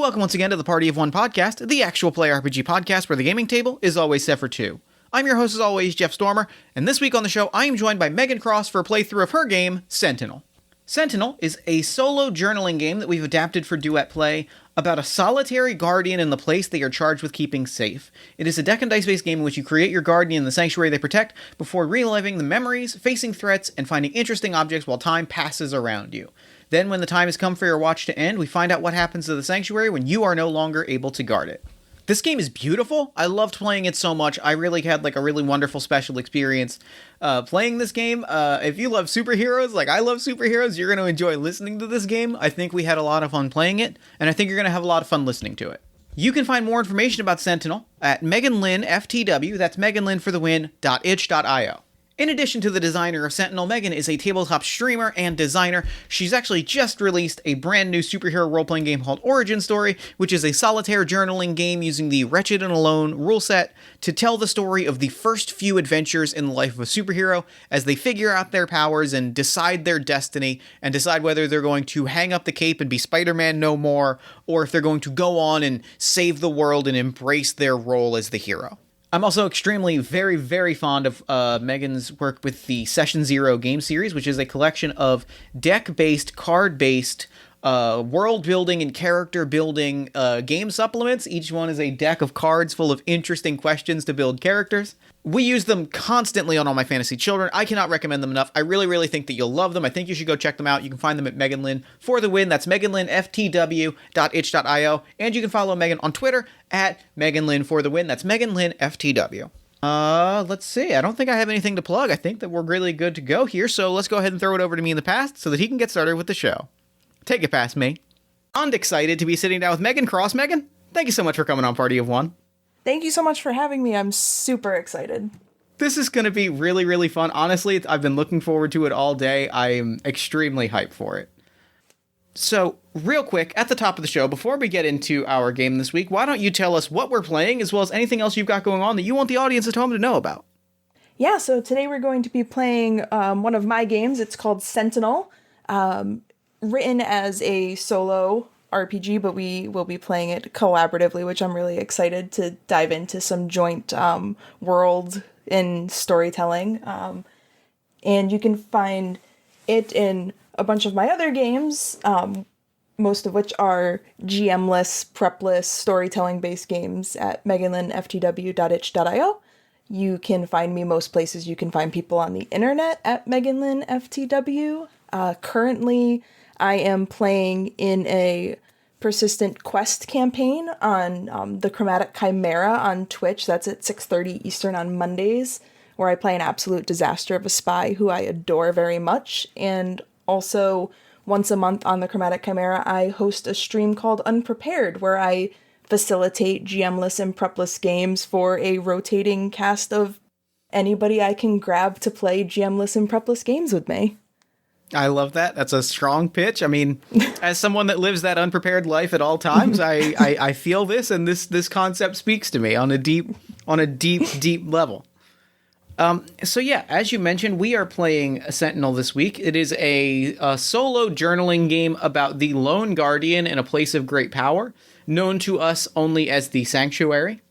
Welcome once again to the Party of One podcast, the actual play RPG podcast where the gaming table is always set for two. I'm your host as always, Jeff Stormer, and this week on the show I am joined by Meghan Cross for a playthrough of her game, Sentinel. Sentinel is a solo journaling game that we've adapted for duet play about a solitary guardian in the place they are charged with keeping safe. It is a deck and dice-based game in which you create your guardian in the sanctuary they protect before reliving the memories, facing threats, and finding interesting objects while time passes around you. Then, when the time has come for your watch to end, we find out what happens to the sanctuary when you are no longer able to guard it. This game is beautiful. I loved playing it so much. I really had a really wonderful special experience playing this game. If you love superheroes, like I love superheroes, you're going to enjoy listening to this game. I think we had a lot of fun playing it, and I think you're going to have a lot of fun listening to it. You can find more information about Sentinel at Meghan Lynn FTW, that's meganlynnforthewin.itch.io. In addition to the designer of Sentinel, Meghan is a tabletop streamer and designer. She's actually just released a brand new superhero role-playing game called Origin Story, which is a solitaire journaling game using the Wretched and Alone rule set to tell the story of the first few adventures in the life of a superhero as they figure out their powers and decide their destiny and decide whether they're going to hang up the cape and be Spider-Man no more, or if they're going to go on and save the world and embrace their role as the hero. I'm also extremely, very, very fond of Meghan's work with the Session Zero game series, which is a collection of deck-based, card-based, world-building and character-building game supplements. Each one is a deck of cards full of interesting questions to build characters. We use them constantly on all my fantasy children. I cannot recommend them enough. I really, really think that you'll love them. I think you should go check them out. You can find them at Meghan Lynn for the win. That's meganlynnftw.itch.io. And you can follow Meghan on Twitter at Meghan Lynn for the win. That's Meghan Lynn FTW. Let's see. I don't think I have anything to plug. I think that we're really good to go here. So let's go ahead and throw it over to me in the past so that he can get started with the show. Take it past me. I'm excited to be sitting down with Meghan Cross. Meghan, thank you so much for coming on Party of One. Thank you so much for having me. I'm super excited. This is going to be really, really fun. Honestly, I've been looking forward to it all day. I'm extremely hyped for it. So, real quick, at the top of the show, before we get into our game this week, why don't you tell us what we're playing, as well as anything else you've got going on that you want the audience at home to know about? Yeah, so today we're going to be playing one of my games. It's called Sentinel, written as a solo RPG, but we will be playing it collaboratively, which I'm really excited to dive into some joint world and storytelling. And you can find it in a bunch of my other games, most of which are GM-less, prep-less, storytelling-based games at meganlynnftw.itch.io. You can find me most places. You can find people on the internet at meganlynnftw. Currently, I am playing in a persistent quest campaign on the Chromatic Chimera on Twitch. That's at 6:30 Eastern on Mondays, where I play an absolute disaster of a spy who I adore very much. And also, once a month on the Chromatic Chimera, I host a stream called Unprepared, where I facilitate GM-less and prep-less games for a rotating cast of anybody I can grab to play GM-less and prep-less games with me. I love that. That's a strong pitch. I mean, as someone that lives that unprepared life at all times, I feel this, and this concept speaks to me on a deep level. So yeah, as you mentioned, we are playing Sentinel this week. It is a solo journaling game about the lone guardian in a place of great power, known to us only as the Sanctuary.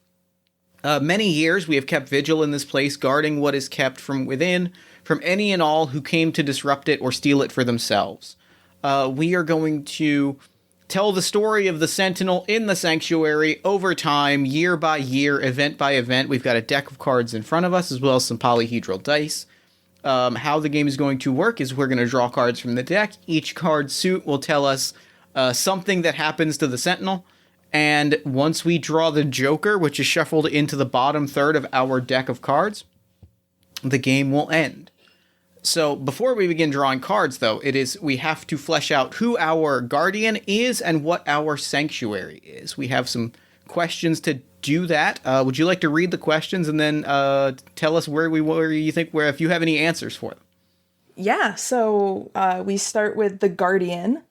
Many years we have kept vigil in this place, guarding what is kept from within, from any and all who came to disrupt it or steal it for themselves. We are going to tell the story of the Sentinel in the Sanctuary over time, year by year, event by event. We've got a deck of cards in front of us, as well as some polyhedral dice. How the game is going to work is we're going to draw cards from the deck. Each card suit will tell us something that happens to the Sentinel. And once we draw the Joker, which is shuffled into the bottom third of our deck of cards, the game will end. So before we begin drawing cards, though, we have to flesh out who our guardian is and what our sanctuary is. We have some questions to do that. Would you like to read the questions and then tell us where you think if you have any answers for them? Yeah, so we start with the guardian.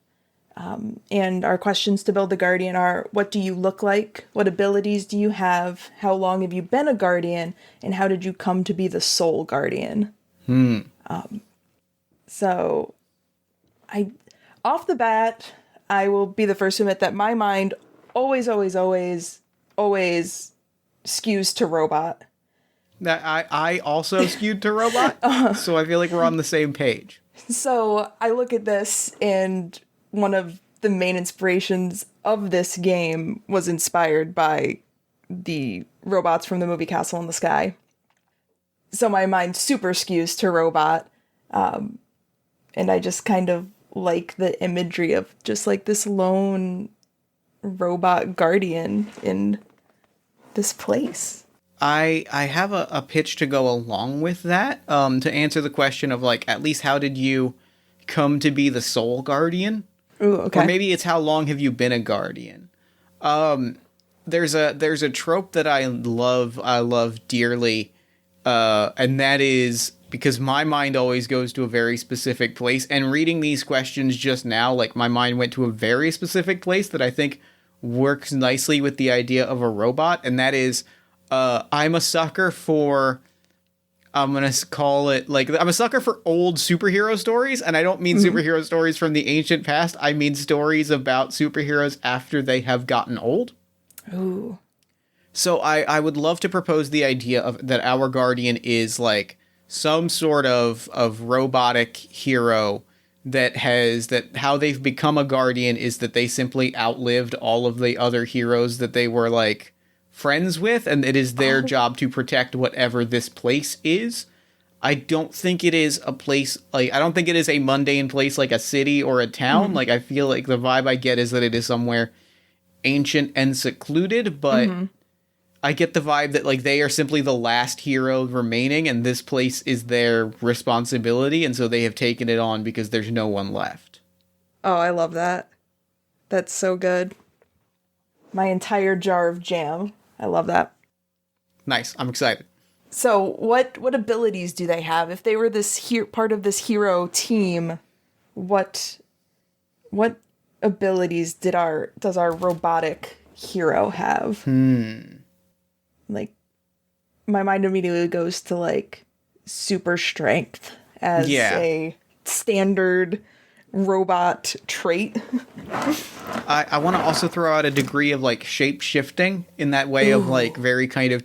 And our questions to build the guardian are, what do you look like? What abilities do you have? How long have you been a guardian? And how did you come to be the sole guardian? Off the bat, I will be the first to admit that my mind always skews to robot. That I also skewed to robot, so I feel like we're on the same page. So I look at this, and one of the main inspirations of this game was inspired by the robots from the movie Castle in the Sky. So my mind super skews to robot, and I just kind of like the imagery of just like this lone robot guardian in this place. I have a pitch to go along with that, to answer the question of, like, at least how did you come to be the sole guardian? Ooh, okay. Or maybe it's how long have you been a guardian? There's a trope that I love dearly, and that is because my mind always goes to a very specific place, and reading these questions just now, like, my mind went to a very specific place that I think works nicely with the idea of a robot, and that is, I'm a sucker for, I'm going to call it, like, I'm a sucker for old superhero stories, and I don't mean superhero stories from the ancient past, I mean stories about superheroes after they have gotten old. Ooh. So I would love to propose the idea of that our guardian is, like, some sort of robotic hero that how they've become a guardian is that they simply outlived all of the other heroes that they were, like, friends with, and it is their job to protect whatever this place is. I don't think it is a place, like, I don't think it is a mundane place like a city or a town. Like, I feel like the vibe I get is that it is somewhere ancient and secluded, but I get the vibe that, like, they are simply the last hero remaining, and this place is their responsibility, and so they have taken it on because there's no one left. Oh, I love that. That's so good. My entire jar of jam. I love that. Nice. I'm excited. So, what abilities do they have? If they were this part of this hero team, what abilities does our robotic hero have? Like, my mind immediately goes to, like, super strength as a standard robot trait. I want to also throw out a degree of, like, shape-shifting in that way of, like, very kind of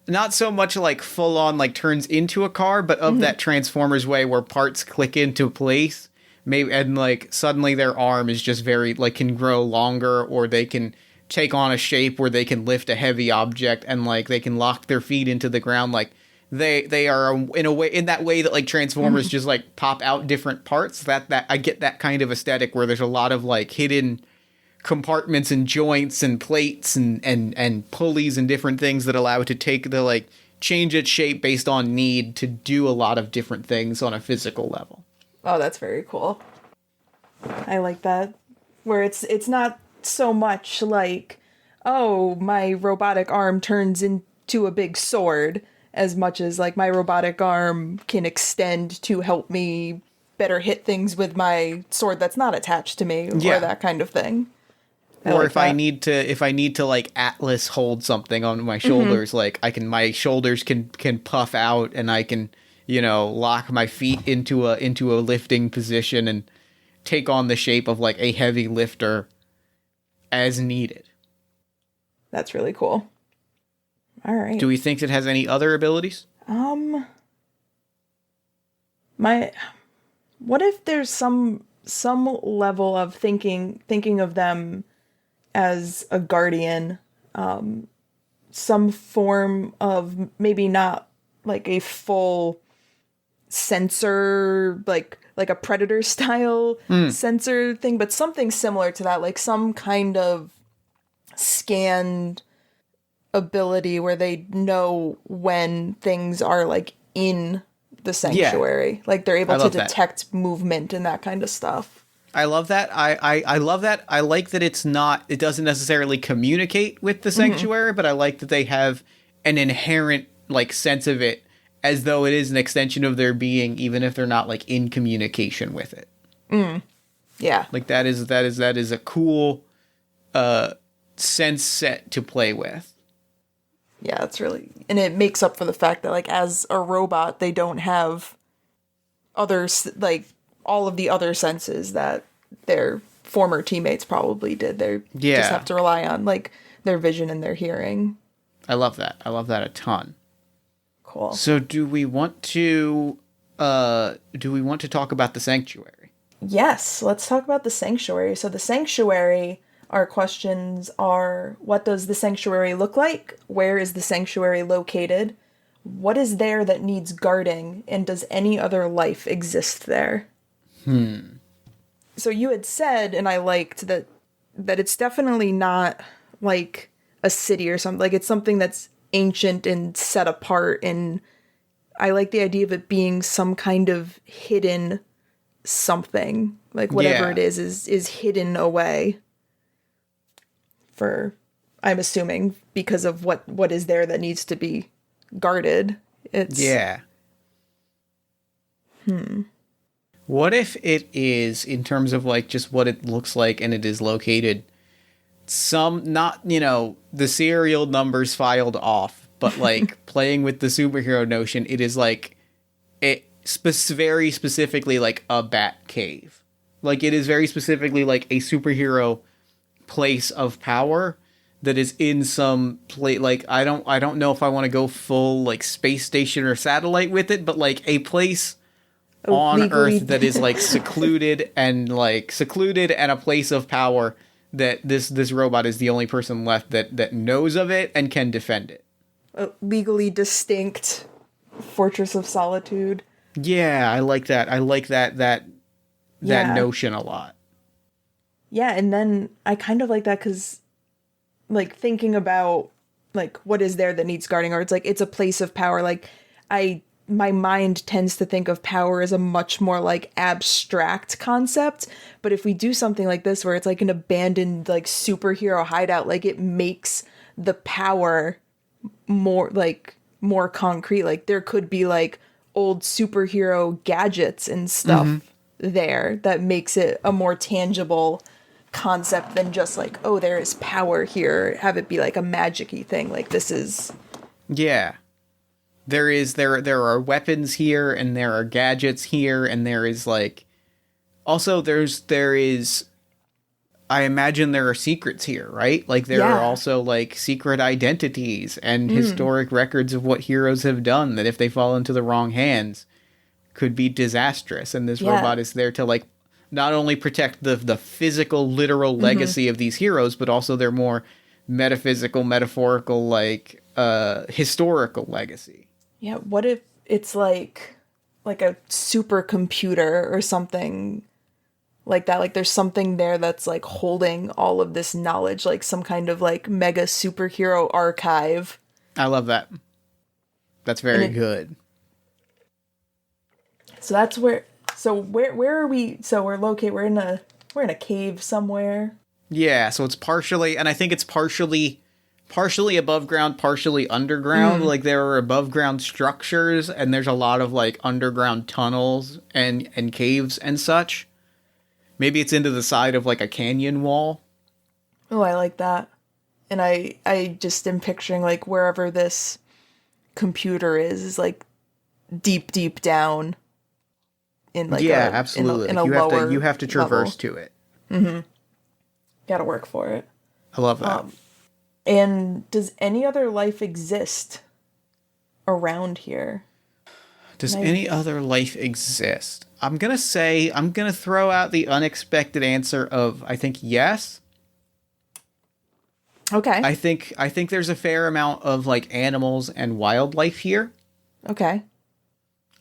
not so much, like, full-on, like, turns into a car, but of that Transformers way where parts click into place, maybe, and, like, suddenly their arm is just very, like, can grow longer, or they can take on a shape where they can lift a heavy object, and, like, they can lock their feet into the ground, like, they are in that way that, like, Transformers just, like, pop out different parts. That I get that kind of aesthetic where there's a lot of, like, hidden compartments and joints and plates and pulleys and different things that allow it to change its shape based on need to do a lot of different things on a physical level. Oh, that's very cool. I like that. Where it's not so much like, oh, my robotic arm turns into a big sword, as much as, like, my robotic arm can extend to help me better hit things with my sword that's not attached to me, or that kind of thing. Or if I need to, like, Atlas hold something on my shoulders, like, my shoulders can puff out, and I can, lock my feet into a lifting position and take on the shape of, like, a heavy lifter as needed. That's really cool. All right. Do we think it has any other abilities? What if there's some level of thinking of them as a guardian, some form of, maybe not like a full sensor, like a Predator style sensor thing, but something similar to that, like some kind of scanned ability where they know when things are, like, in the sanctuary. Yeah. Like, they're able to detect movement and that kind of stuff. I love that. I love that. I like that it doesn't necessarily communicate with the sanctuary, but I like that they have an inherent, like, sense of it as though it is an extension of their being, even if they're not, like, in communication with it. Yeah. Like, that is a cool sense set to play with. Yeah, it's really, and it makes up for the fact that, like, as a robot, they don't have others, like, all of the other senses that their former teammates probably did. They just have to rely on like their vision and their hearing. I love that. I love that a ton. Cool. So do we want to talk about the sanctuary? Yes, let's talk about the sanctuary. So the sanctuary, our questions are: what does the sanctuary look like? Where is the sanctuary located? What is there that needs guarding? And does any other life exist there? So you had said, and I liked that it's definitely not like a city or something. Like, it's something that's ancient and set apart, and I like the idea of it being some kind of hidden something. Like, whatever it is hidden away. For, I'm assuming, because of what is there that needs to be guarded. It's What if it is, in terms of like just what it looks like and it is located, not, the serial numbers filed off, but like playing with the superhero notion, it is like very specifically like a bat cave. Like, it is very specifically like a superhero place of power that is in some place. Like, I don't know if I want to go full like space station or satellite with it, but like a place on Earth that is like secluded and a place of power that this robot is the only person left that knows of it and can defend it. A legally distinct Fortress of Solitude. Yeah, I like that. I like that notion a lot. Yeah, and then I kind of like that because, like, thinking about like what is there that needs guarding, or it's a place of power. Like, my mind tends to think of power as a much more like abstract concept, but if we do something like this where it's like an abandoned like superhero hideout, like, it makes the power more concrete. Like, there could be like old superhero gadgets and stuff there that makes it a more tangible concept than just like, oh, there is power here, have it be like a magic-y thing. Like, this is there are weapons here, and there are gadgets here, and there is like, also there is, I imagine there are secrets here, right? Like, there are also like secret identities and historic records of what heroes have done that if they fall into the wrong hands could be disastrous. And this robot is there to like not only protect the physical, literal legacy of these heroes, but also their more metaphysical, metaphorical, like historical legacy. Yeah, what if it's like a supercomputer or something like that? Like, there's something there that's like holding all of this knowledge, like some kind of like mega superhero archive. I love that. That's very good. So that's where. So where are we? So we're located. We're in a cave somewhere. Yeah. So it's partially, and I think it's partially above ground, partially underground. Like, there are above ground structures, and there's a lot of like underground tunnels and caves and such. Maybe it's into the side of like a canyon wall. Oh, I like that. And I just am picturing like wherever this computer is like deep down in like absolutely. In a lower you have to traverse level. to it. Gotta work for it. I love that. And does any other life exist around here? Does any other life exist? I'm going to throw out the unexpected answer of, I think, yes. Okay. I think there's a fair amount of like animals and wildlife here. Okay.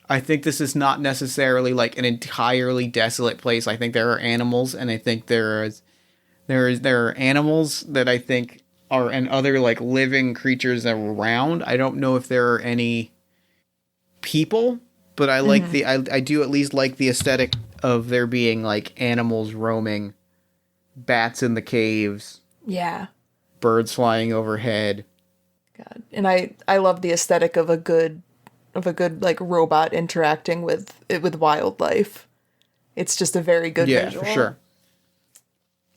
I think this is not necessarily like an entirely desolate place. I think there are animals, and I think there are animals that I think are, and other like living creatures around. I don't know if there are any people, but I like I do at least like the aesthetic of there being like animals roaming, bats in the caves. Yeah. Birds flying overhead. God. And I love the aesthetic of a good like robot interacting with wildlife. It's just a very good visual. Yeah, for sure.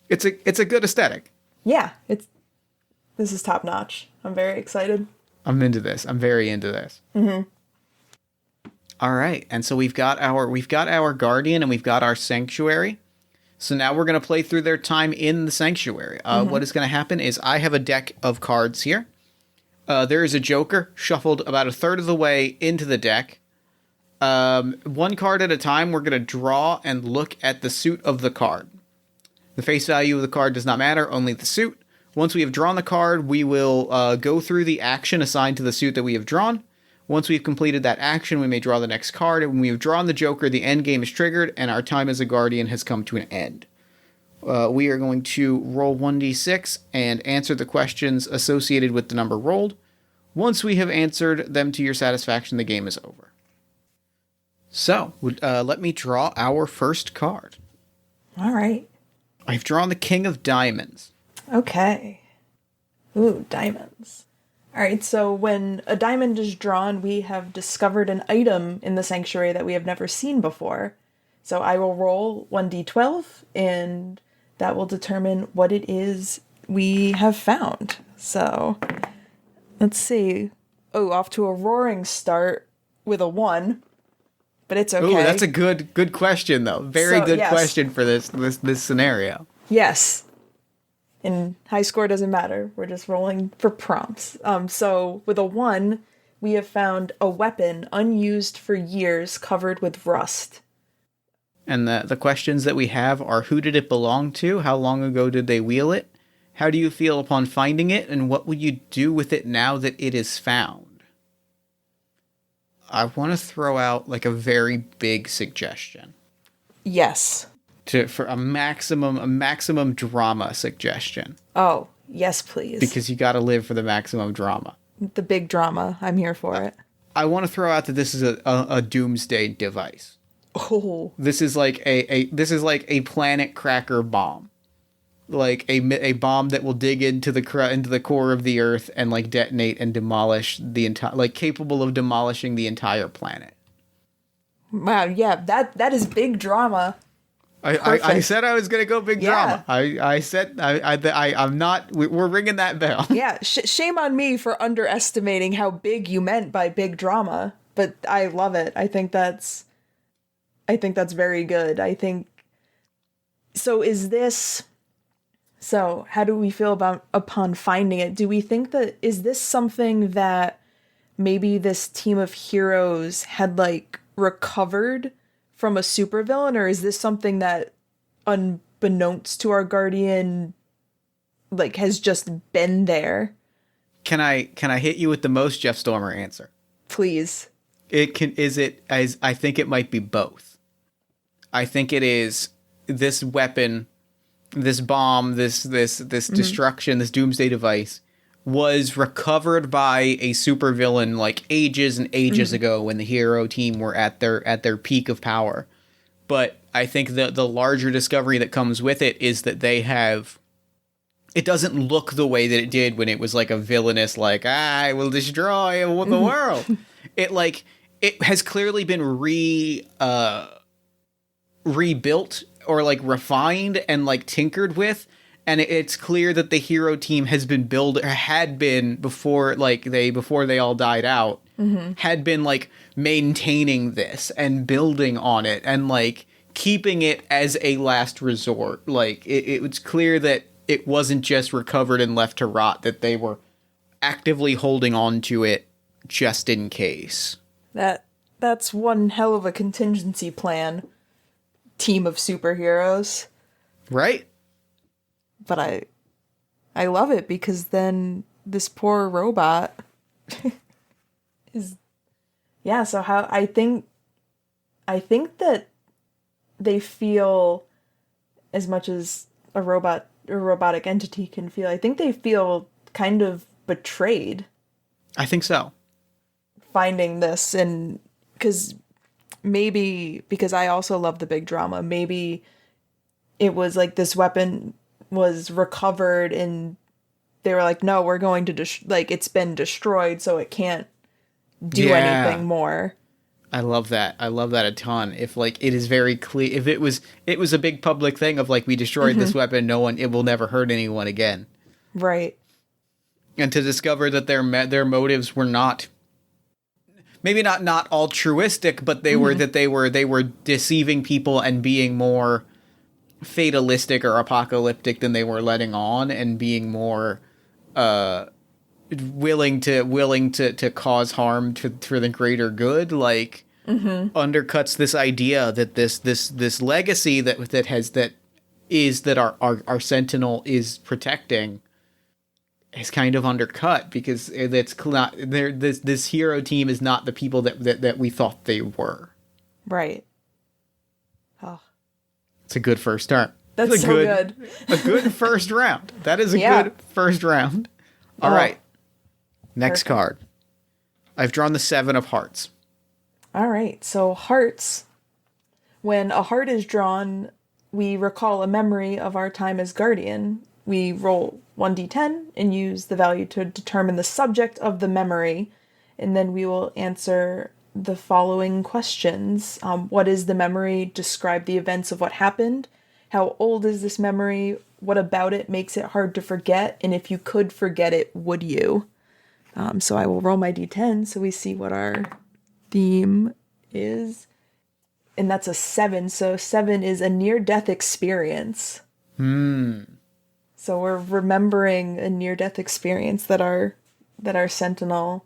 It's a good aesthetic. Yeah, this is top notch. I'm very excited. I'm into this. I'm very into this. All right, and so we've got our guardian and we've got our sanctuary. So now we're going to play through their time in the sanctuary. What is going to happen is I have a deck of cards here. There is a joker shuffled about a third of the way into the deck. One card at a time, we're going to draw and look at the suit of the card. The face value of the card does not matter, only the suit. Once we have drawn the card, we will go through the action assigned to the suit that we have drawn. Once we've completed that action, we may draw the next card. And when we have drawn the joker, the end game is triggered, and our time as a guardian has come to an end. We are going to roll 1d6 and answer the questions associated with the number rolled. Once we have answered them to your satisfaction, the game is over. So, let me draw our first card. All right. I've drawn the King of Diamonds. Okay. Ooh, diamonds. All right, so when a diamond is drawn, we have discovered an item in the sanctuary that we have never seen before. So I will roll 1d12, and that will determine what it is we have found. So, let's see. Oh, off to a roaring start with a 1, but it's okay. Ooh, that's a good question, though. Very good yes. question for this scenario. Yes. And high score doesn't matter. We're just rolling for prompts. So with a 1, we have found a weapon unused for years covered with rust. And the questions that we have are, who did it belong to? How long ago did they wield it? How do you feel upon finding it? And what will you do with it now that it is found? I want to throw out like a very big suggestion. Yes. For a maximum drama suggestion. Oh, yes, please. Because you got to live for the maximum drama. The big drama. I'm here for it. I want to throw out that this is a doomsday device. Oh. This is like a planet cracker bomb. Like a bomb that will dig into the core of the earth and like detonate and demolish the entire, like capable of demolishing the entire planet. Wow, yeah, that is big drama. I said I was gonna go big drama. I said I'm not. We're ringing that bell. Yeah, shame on me for underestimating how big you meant by big drama. But I love it. I think that's very good. I think. So is this? So how do we feel upon finding it? Do we think that is this something that maybe this team of heroes had like recovered from a supervillain, or is this something that, unbeknownst to our guardian, like has just been there? Can I hit you with the most Jeff Stormer answer? Please. I think it might be both. I think it is this weapon, this bomb, this destruction, this doomsday device was recovered by a supervillain like ages and ages ago when the hero team were at their peak of power. But I think the larger discovery that comes with it is that it doesn't look the way that it did when it was like a villainous, like, I will destroy the world. It has clearly been rebuilt or like refined and like tinkered with. And it's clear that the hero team had been before they all died out, had been like maintaining this and building on it and like keeping it as a last resort. Like it was clear that it wasn't just recovered and left to rot, that they were actively holding on to it just in case. That's one hell of a contingency plan, team of superheroes. Right? But I love it because then this poor robot is, yeah. So how I think that they feel as much as a robotic entity can feel. I think they feel kind of betrayed. I think so. Finding this, and because I also love the big drama. Maybe it was like this weapon was recovered and they were like, no, we're going to it's been destroyed, so it can't do anything more. I love that a ton. If like it is very clear, if it was a big public thing of like, we destroyed this weapon, it will never hurt anyone again, right? And to discover that their motives were not altruistic, but they were deceiving people and being more fatalistic or apocalyptic than they were letting on, and being more willing to cause harm for the greater good, like undercuts this idea that this legacy that our Sentinel is protecting is kind of undercut, because it's not there. This hero team is not the people that we thought they were. Right. Oh, it's a good first start. That's so good. A good first round. That is a good first round. All right. Next card. I've drawn the 7 of Hearts. All right. So hearts. When a heart is drawn, we recall a memory of our time as guardian. We roll 1d10 and use the value to determine the subject of the memory. And then we will answer the following questions. What is the memory? Describe the events of what happened. How old is this memory? What about it makes it hard to forget? And if you could forget it, would you? So I will roll my d10 so we see what our theme is. And that's a 7. So 7 is a near-death experience. So we're remembering a near-death experience that our Sentinel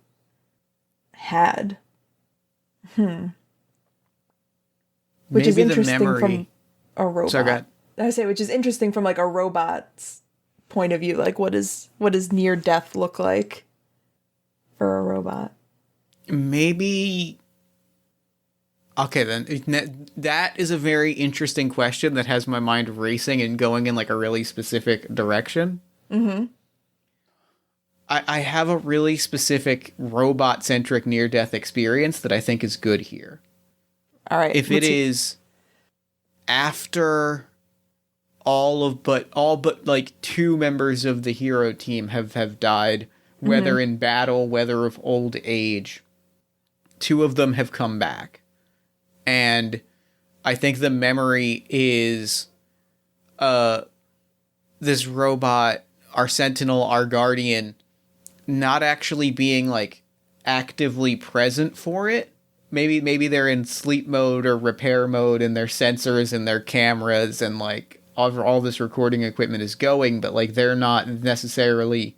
had. Which Maybe is interesting the from a robot. Sorry, go ahead. I say, which is interesting from like a robot's point of view. Like, what does near death look like for a robot? Maybe. Okay, then that is a very interesting question that has my mind racing and going in like a really specific direction. I have a really specific robot-centric near-death experience that I think is good here. All right. If it is after all but like 2 members of the hero team have died, whether in battle, whether of old age, 2 of them have come back. And I think the memory is this robot, our Sentinel, our Guardian, not actually being like actively present for it. Maybe they're in sleep mode or repair mode, and their sensors and their cameras and like all this recording equipment is going, but like they're not necessarily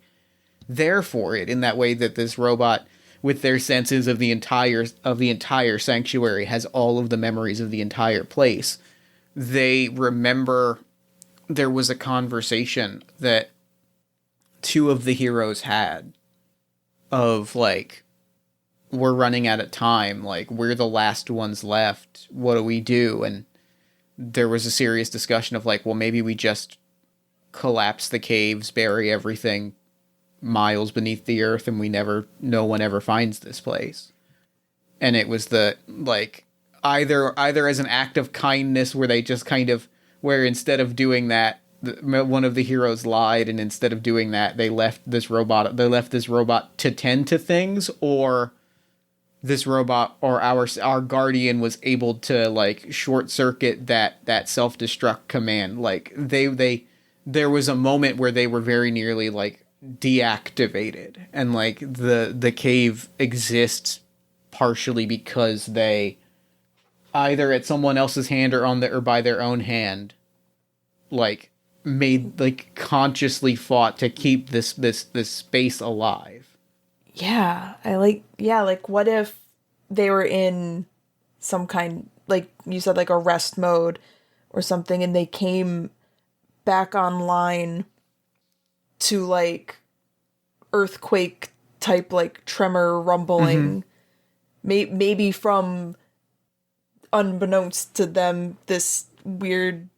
there for it in that way that this robot, with their senses of the entire sanctuary, has all of the memories of the entire place. They remember there was a conversation that 2 of the heroes had of like, we're running out of time, like we're the last ones left, what do we do? And there was a serious discussion of like, well, maybe we just collapse the caves, bury everything miles beneath the earth, and no one ever finds this place. And it was the like either as an act of kindness where they just kind of, where instead of doing that, one of the heroes lied, and instead of doing that they left this robot to tend to things, or this robot or our guardian was able to like short circuit that self-destruct command. Like there was a moment where they were very nearly like deactivated, and like the cave exists partially because they either at someone else's hand or by their own hand like made like consciously fought to keep this space alive. Like what if they were in some kind, like you said, like a rest mode or something, and they came back online to like earthquake type like tremor rumbling, maybe from unbeknownst to them this weird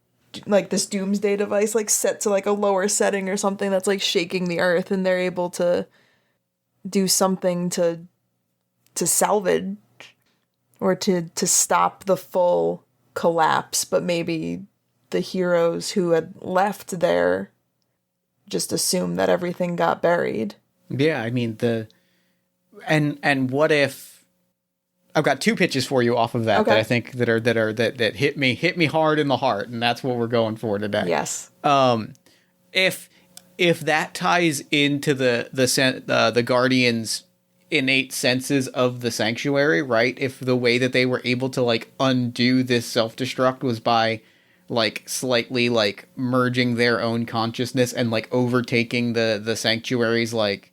like this doomsday device like set to like a lower setting or something that's like shaking the earth, and they're able to do something to salvage or to stop the full collapse. But maybe the heroes who had left there just assume that everything got buried. Yeah, I mean and what if I've got 2 pitches for you off of that that I think that hit me hard in the heart, and that's what we're going for today. Yes. If that ties into the Guardians' innate senses of the sanctuary, right? If the way that they were able to like undo this self-destruct was by like slightly like merging their own consciousness and like overtaking the sanctuary's like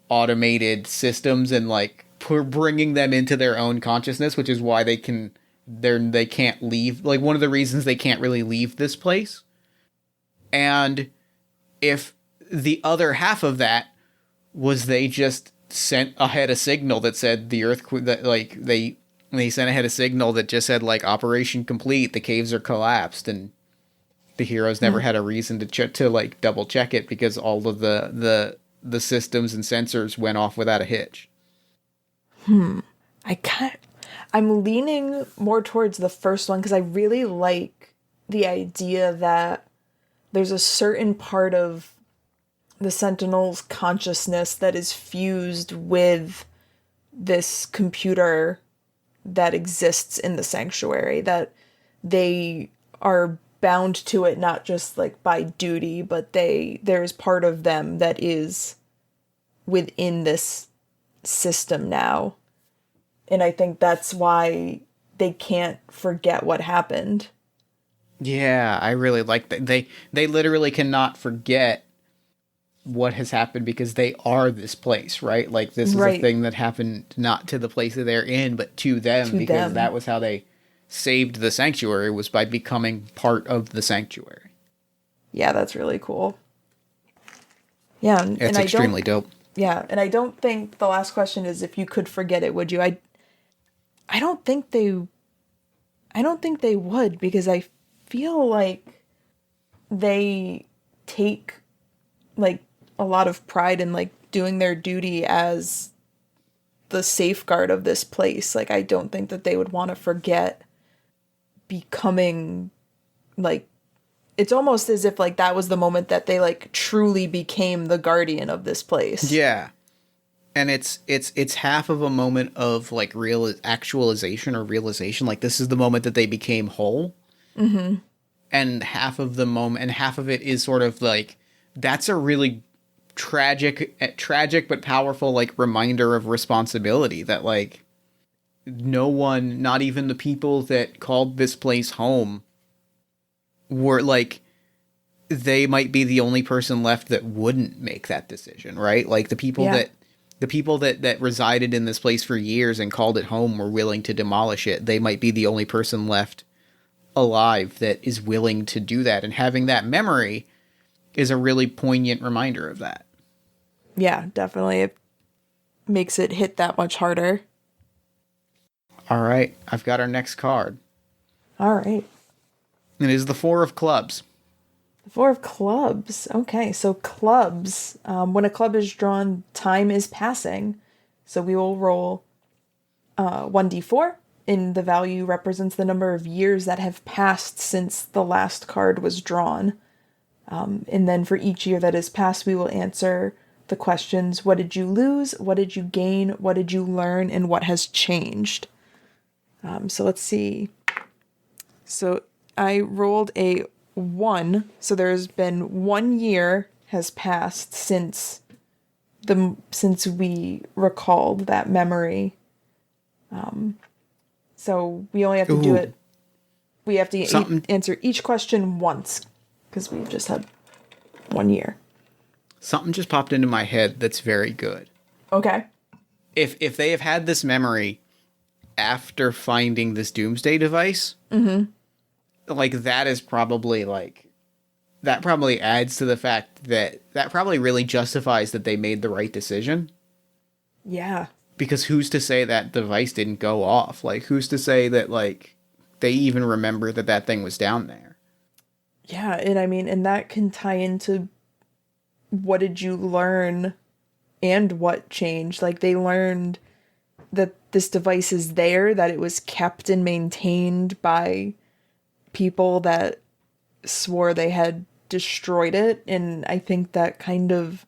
automated systems and like bringing them into their own consciousness, which is why they can't leave. Like one of the reasons they can't really leave this place. And if the other half of that was they just sent ahead a signal that said the earthquake, that like they sent ahead a signal that just said like operation complete, the caves are collapsed, and the heroes never had a reason to like double check it because all of the systems and sensors went off without a hitch. I'm leaning more towards the first one because I really like the idea that there's a certain part of the Sentinel's consciousness that is fused with this computer that exists in the sanctuary, that they are bound to it not just like by duty, but there's part of them that is within this system now. And I think that's why they can't forget what happened. Yeah, I really like that. They literally cannot forget what has happened because they are this place, right? Like this is a thing that happened not to the place that they're in, but to them, because that was how they saved the sanctuary, was by becoming part of the sanctuary. Yeah, that's really cool. Yeah, it's extremely dope. Yeah, and I don't think the last question is if you could forget it, would you? I don't think they would, because I feel like they take like a lot of pride in like doing their duty as the safeguard of this place. Like I don't think that they would want to forget becoming like, it's almost as if like that was the moment that they like truly became the guardian of this place. Yeah. And it's half of a moment of like real actualization or realization. Like this is the moment that they became whole. Mm-hmm. And half of the moment, and half of it is sort of like, that's a really tragic but powerful like reminder of responsibility, that like no one, not even the people that called this place home, were like, they might be the only person left that wouldn't make that decision, right? Like the people that resided in this place for years and called it home were willing to demolish it. They might be the only person left alive that is willing to do that, and having that memory is a really poignant reminder of that. Yeah, definitely. It makes it hit that much harder. All right, I've got our next card. All right. It is the Four of Clubs. The Four of Clubs. Okay, so clubs. When a club is drawn, time is passing. So we will roll 1d4, and the value represents the number of years that have passed since the last card was drawn. And then for each year that has passed, we will answer the questions: what did you lose? What did you gain? What did you learn? And what has changed? So let's see. So I rolled a 1. So there's been 1 year has passed since we recalled that memory. So we only have to do it. We have to answer each question once, because we've just had 1 year. Something just popped into my head that's very good. Okay. If they have had this memory after finding this doomsday device, like that is probably like, that probably adds to the fact that probably really justifies that they made the right decision. Yeah. Because who's to say that device didn't go off? Like, who's to say that, like, they even remember that thing was down there? Yeah, and I mean, and that can tie into what did you learn and what changed. Like, they learned that this device is there, that it was kept and maintained by people that swore they had destroyed it. And I think that kind of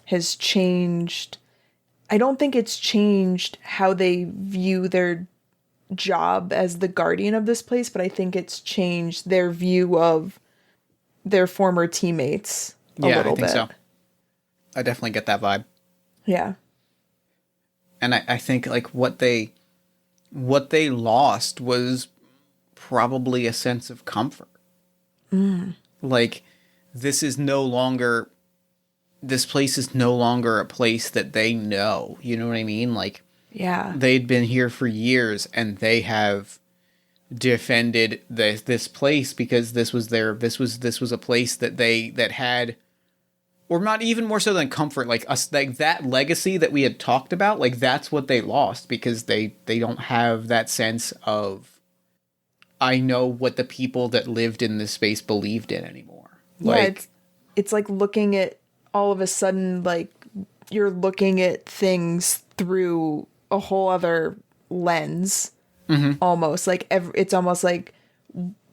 has changed. I don't think it's changed how they view their job as the guardian of this place, but I think it's changed their view of their former teammates a little bit. So. I definitely get that vibe. Yeah. And I think like what they lost was probably a sense of comfort. Like, this place is no longer a place that they know. You know what I mean? Like, Yeah. they'd been here for years, and they have defended this place because this was a place that had, or not even more so than comfort, like us, like that legacy that we had talked about, like that's what they lost because they don't have that sense of, I know what the people that lived in this space believed in anymore. Yeah, Like, it's like looking at, all of a sudden, like, you're looking at things through a whole other lens. Almost like it's almost like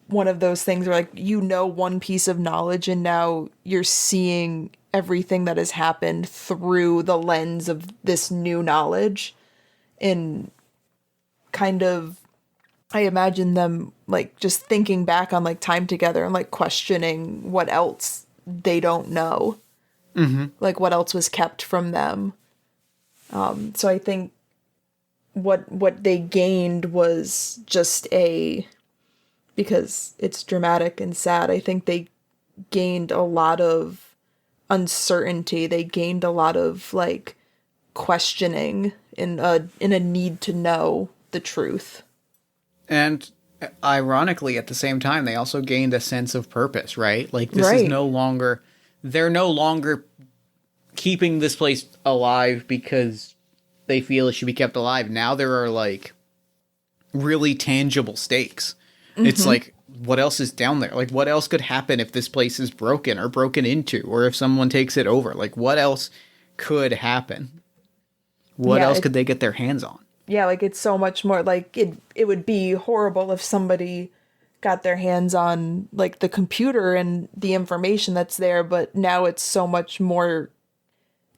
one of those things where, like, you know, one piece of knowledge and now you're seeing everything that has happened through the lens of this new knowledge. And kind of, I imagine them like just thinking back on like time together and like questioning what else they don't know, like what else was kept from them. So I think what they gained was just because it's dramatic and sad, I think they gained a lot of uncertainty. They gained a lot of like questioning in a need to know the truth. and ironically, at the same time, they also gained a sense of purpose, right? Like, this is Right. they're no longer keeping this place alive because they feel it should be kept alive. Now there are like really tangible stakes. It's like, what else is down there? Like, what else could happen if this place is broken or broken into, or if someone takes it over? Like, what else could happen? What Yeah, else could they get their hands on? Yeah, like it's so much more like it would be horrible if somebody got their hands on like the computer and the information that's there, but now it's so much more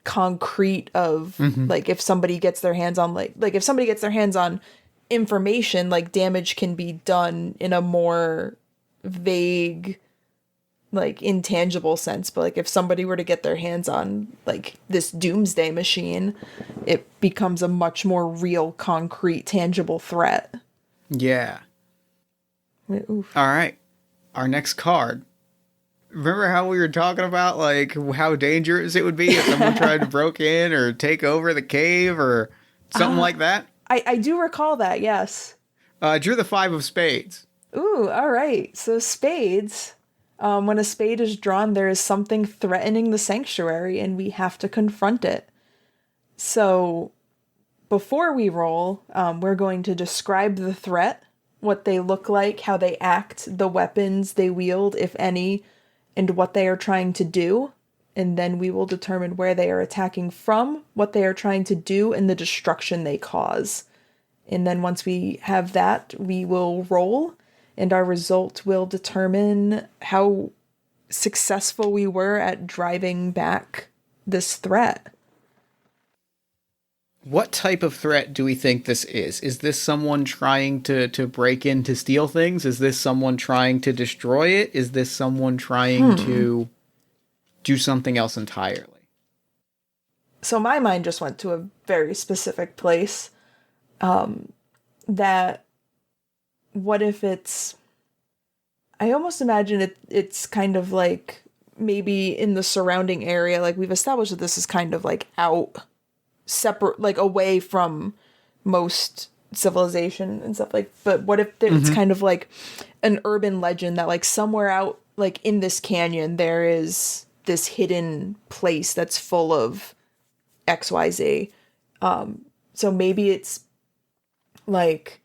concrete of like if somebody gets their hands on like if somebody gets their hands on information, like damage can be done in a more vague, like intangible sense. But like if somebody were to get their hands on like this doomsday machine, it becomes a much more real, concrete, tangible threat. Yeah. Oof. All right. Our next card. Remember how we were talking about like how dangerous it would be if someone tried to broke in or take over the cave or something like that? I do recall that, yes. I drew the 5 of spades. Ooh, all right. So spades. When a spade is drawn, there is something threatening the sanctuary, and we have to confront it. So before we roll, we're going to describe the threat, what they look like, how they act, the weapons they wield, if any, and what they are trying to do. And then we will determine where they are attacking from, what they are trying to do, and the destruction they cause. And then once we have that, we will roll, and our result will determine how successful we were at driving back this threat. What type of threat do we think this is? Is this someone trying to break in to steal things? Is this someone trying to destroy it? Is this someone trying to do something else entirely? So my mind just went to a very specific place. That what if it's, I almost imagine it's kind of like maybe in the surrounding area, like we've established that this is kind of like out, separate, like away from most civilization and stuff, like, but what if it's kind of like an urban legend that like somewhere out like in this canyon there is this hidden place that's full of XYZ. So maybe it's like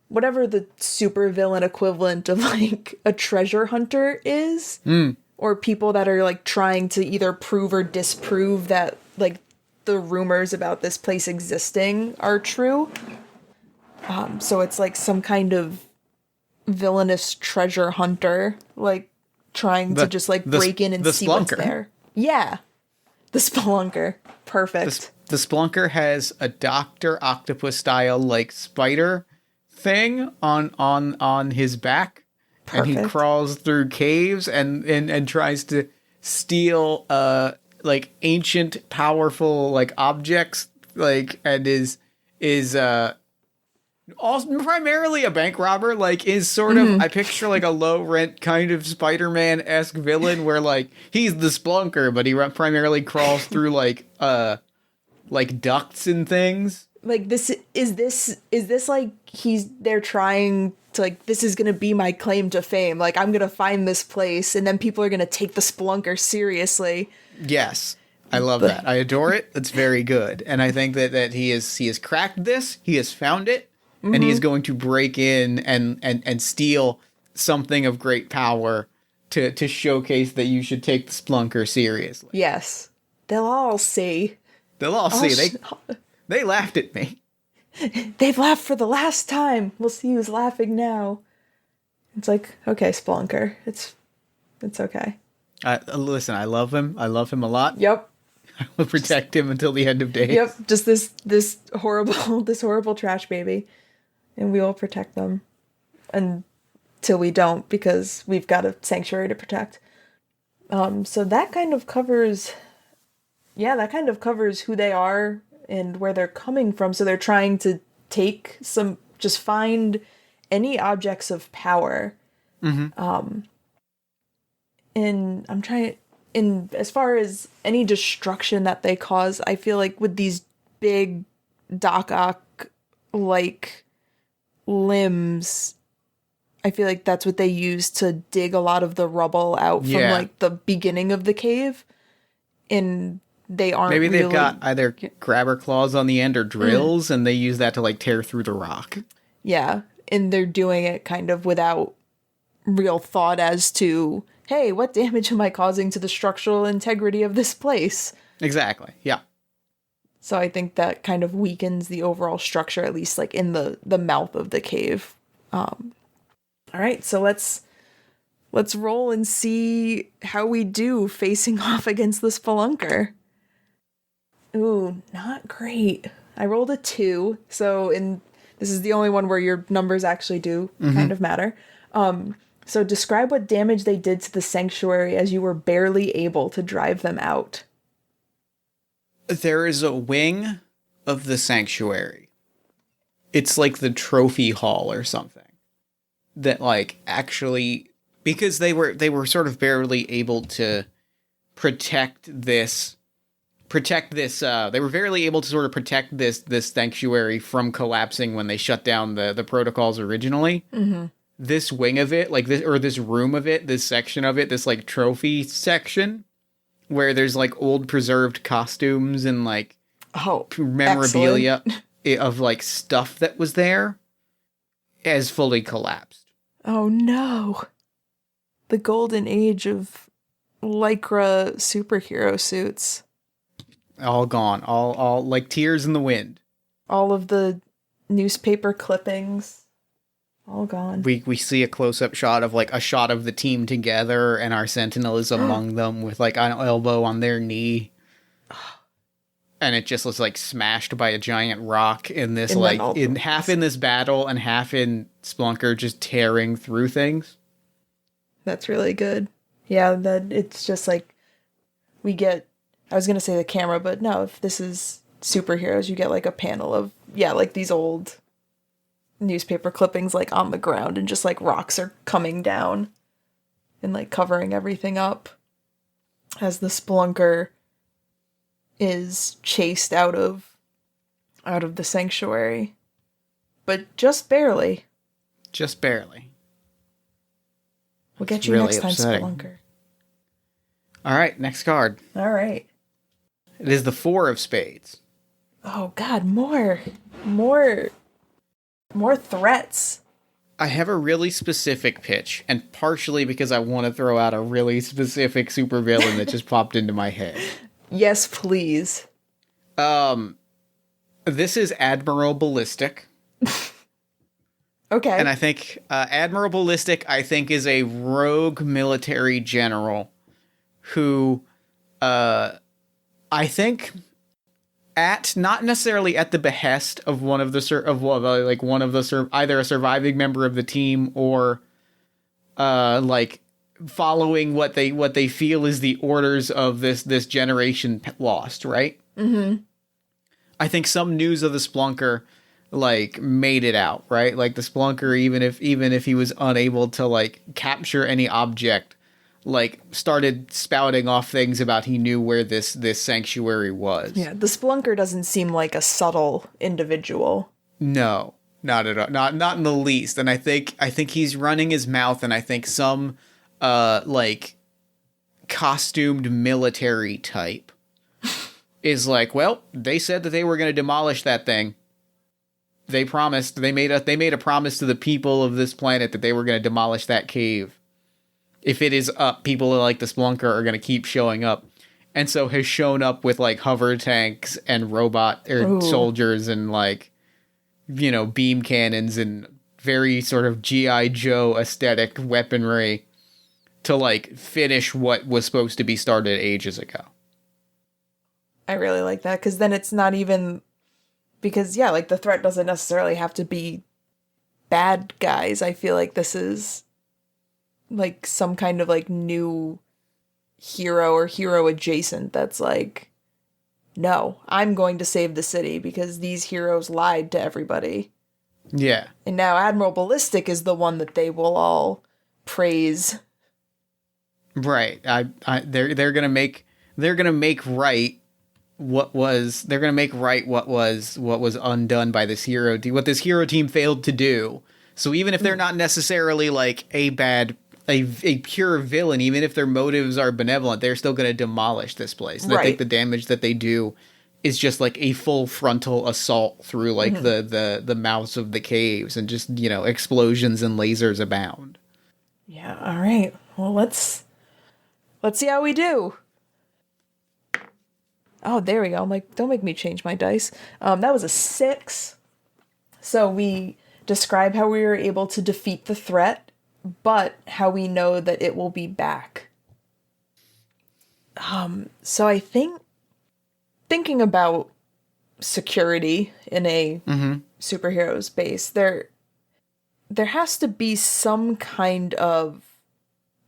whatever the supervillain equivalent of like a treasure hunter is, or people that are like trying to either prove or disprove that like the rumors about this place existing are true. So it's like some kind of villainous treasure hunter, like trying to just like break in and see what's there. Yeah. The spelunker. Perfect. The Splunker has a Dr. Octopus style like spider thing on his back. Perfect. And he crawls through caves and tries to steal like ancient powerful like objects, like, and is Also, primarily a bank robber, like, is sort of, I picture, like, a low-rent kind of Spider-Man-esque villain where, like, he's the Splunker, but he primarily crawls through, like ducts and things. Like, this like they're trying to, like, this is gonna be my claim to fame. Like, I'm gonna find this place, and then people are gonna take the Splunker seriously. Yes. I love that. I adore it. It's very good. And I think that he has cracked this, he has found it, and he is going to break in and steal something of great power to showcase that you should take the Splunker seriously. Yes. They'll all see. They'll all see. They laughed at me. They've laughed for the last time. We'll see who's laughing now. It's like, okay, Splunker. It's okay. Listen, I love him. I love him a lot. Yep. I will protect him until the end of days. Yep. Just this horrible trash baby. And we will protect them until we don't, because we've got a sanctuary to protect. So that kind of covers who they are and where they're coming from. So they're trying to just find any objects of power. Mm-hmm. And as far as any destruction that they cause, I feel like with these big Doc Ock like limbs, I feel like that's what they use to dig a lot of the rubble out from like the beginning of the cave. And they aren't maybe they've got either grabber claws on the end or drills, and they use that to like tear through the rock. Yeah, and they're doing it kind of without real thought as to, hey, what damage am I causing to the structural integrity of this place? Exactly, yeah. So I think that kind of weakens the overall structure, at least like in the mouth of the cave. All right, so let's roll and see how we do facing off against the Spelunker. Ooh, not great. I rolled a 2, so this is the only one where your numbers actually do kind of matter. So describe what damage they did to the sanctuary as you were barely able to drive them out. There is a wing of the sanctuary. It's like the trophy hall or something. That like actually, because they were sort of barely able to protect this, they were barely able to sort of protect this sanctuary from collapsing when they shut down the protocols originally. Mm-hmm. This wing of it, like this room of it, this section of it, this like trophy section, where there's like old preserved costumes and like memorabilia of like stuff that was there, has fully collapsed. Oh no. The golden age of Lycra superhero suits. All gone. All like tears in the wind. All of the newspaper clippings. All gone. We see a close-up shot of like a shot of the team together, and our Sentinel is among them with like an elbow on their knee. And it just looks like smashed by a giant rock in this and like in this battle and half in Splunker just tearing through things. That's really good. Yeah, that it's just like we get, I was gonna say the camera, but no, if this is superheroes, you get like a panel of like these old newspaper clippings like on the ground, and just like rocks are coming down and like covering everything up as the Spelunker is chased out of the sanctuary, but just barely. Just barely. We'll get you really next time, Spelunker. All right, next card. All right. It is the 4 of spades. Oh God, more threats. I have a really specific pitch, and partially because I want to throw out a really specific supervillain that just popped into my head. Yes, please. This is Admiral Ballistic. Okay. And I think Admiral Ballistic, I think, is a rogue military general who, I think, not necessarily at the behest of either a surviving member of the team or like following what they feel is the orders of this generation lost, right? Mm-hmm. I think some news of the Splunker like made it out, right? Like the Splunker, even if he was unable to like capture any object, like started spouting off things about he knew where this sanctuary was. Yeah, the Splunker doesn't seem like a subtle individual. No, not at all. Not in the least. And I think he's running his mouth, and I think some like costumed military type is like, well, they said that they were going to demolish that thing. They made a promise to the people of this planet that they were going to demolish that cave. If it is up, people like the Splunker are going to keep showing up. And so has shown up with like hover tanks and robot soldiers and like, you know, beam cannons and very sort of G.I. Joe aesthetic weaponry to like finish what was supposed to be started ages ago. I really like that, because then it's not even, because yeah, like the threat doesn't necessarily have to be bad guys. I feel like this is like some kind of like new hero or hero adjacent that's like, no, I'm going to save the city because these heroes lied to everybody. Yeah. And now Admiral Ballistic is the one that they will all praise. Right. They're gonna make right what was undone by this hero team, what this hero team failed to do. So even if they're not necessarily like a pure villain, even if their motives are benevolent, they're still going to demolish this place. And I think the damage that they do is just like a full frontal assault through like the mouths of the caves, and just, you know, explosions and lasers abound. Yeah. All right. Well, let's see how we do. Oh, there we go. I'm like, don't make me change my dice. That was a 6. So we describe how we were able to defeat the threat, but how we know that it will be back. So I think thinking about security in a superhero space, there has to be some kind of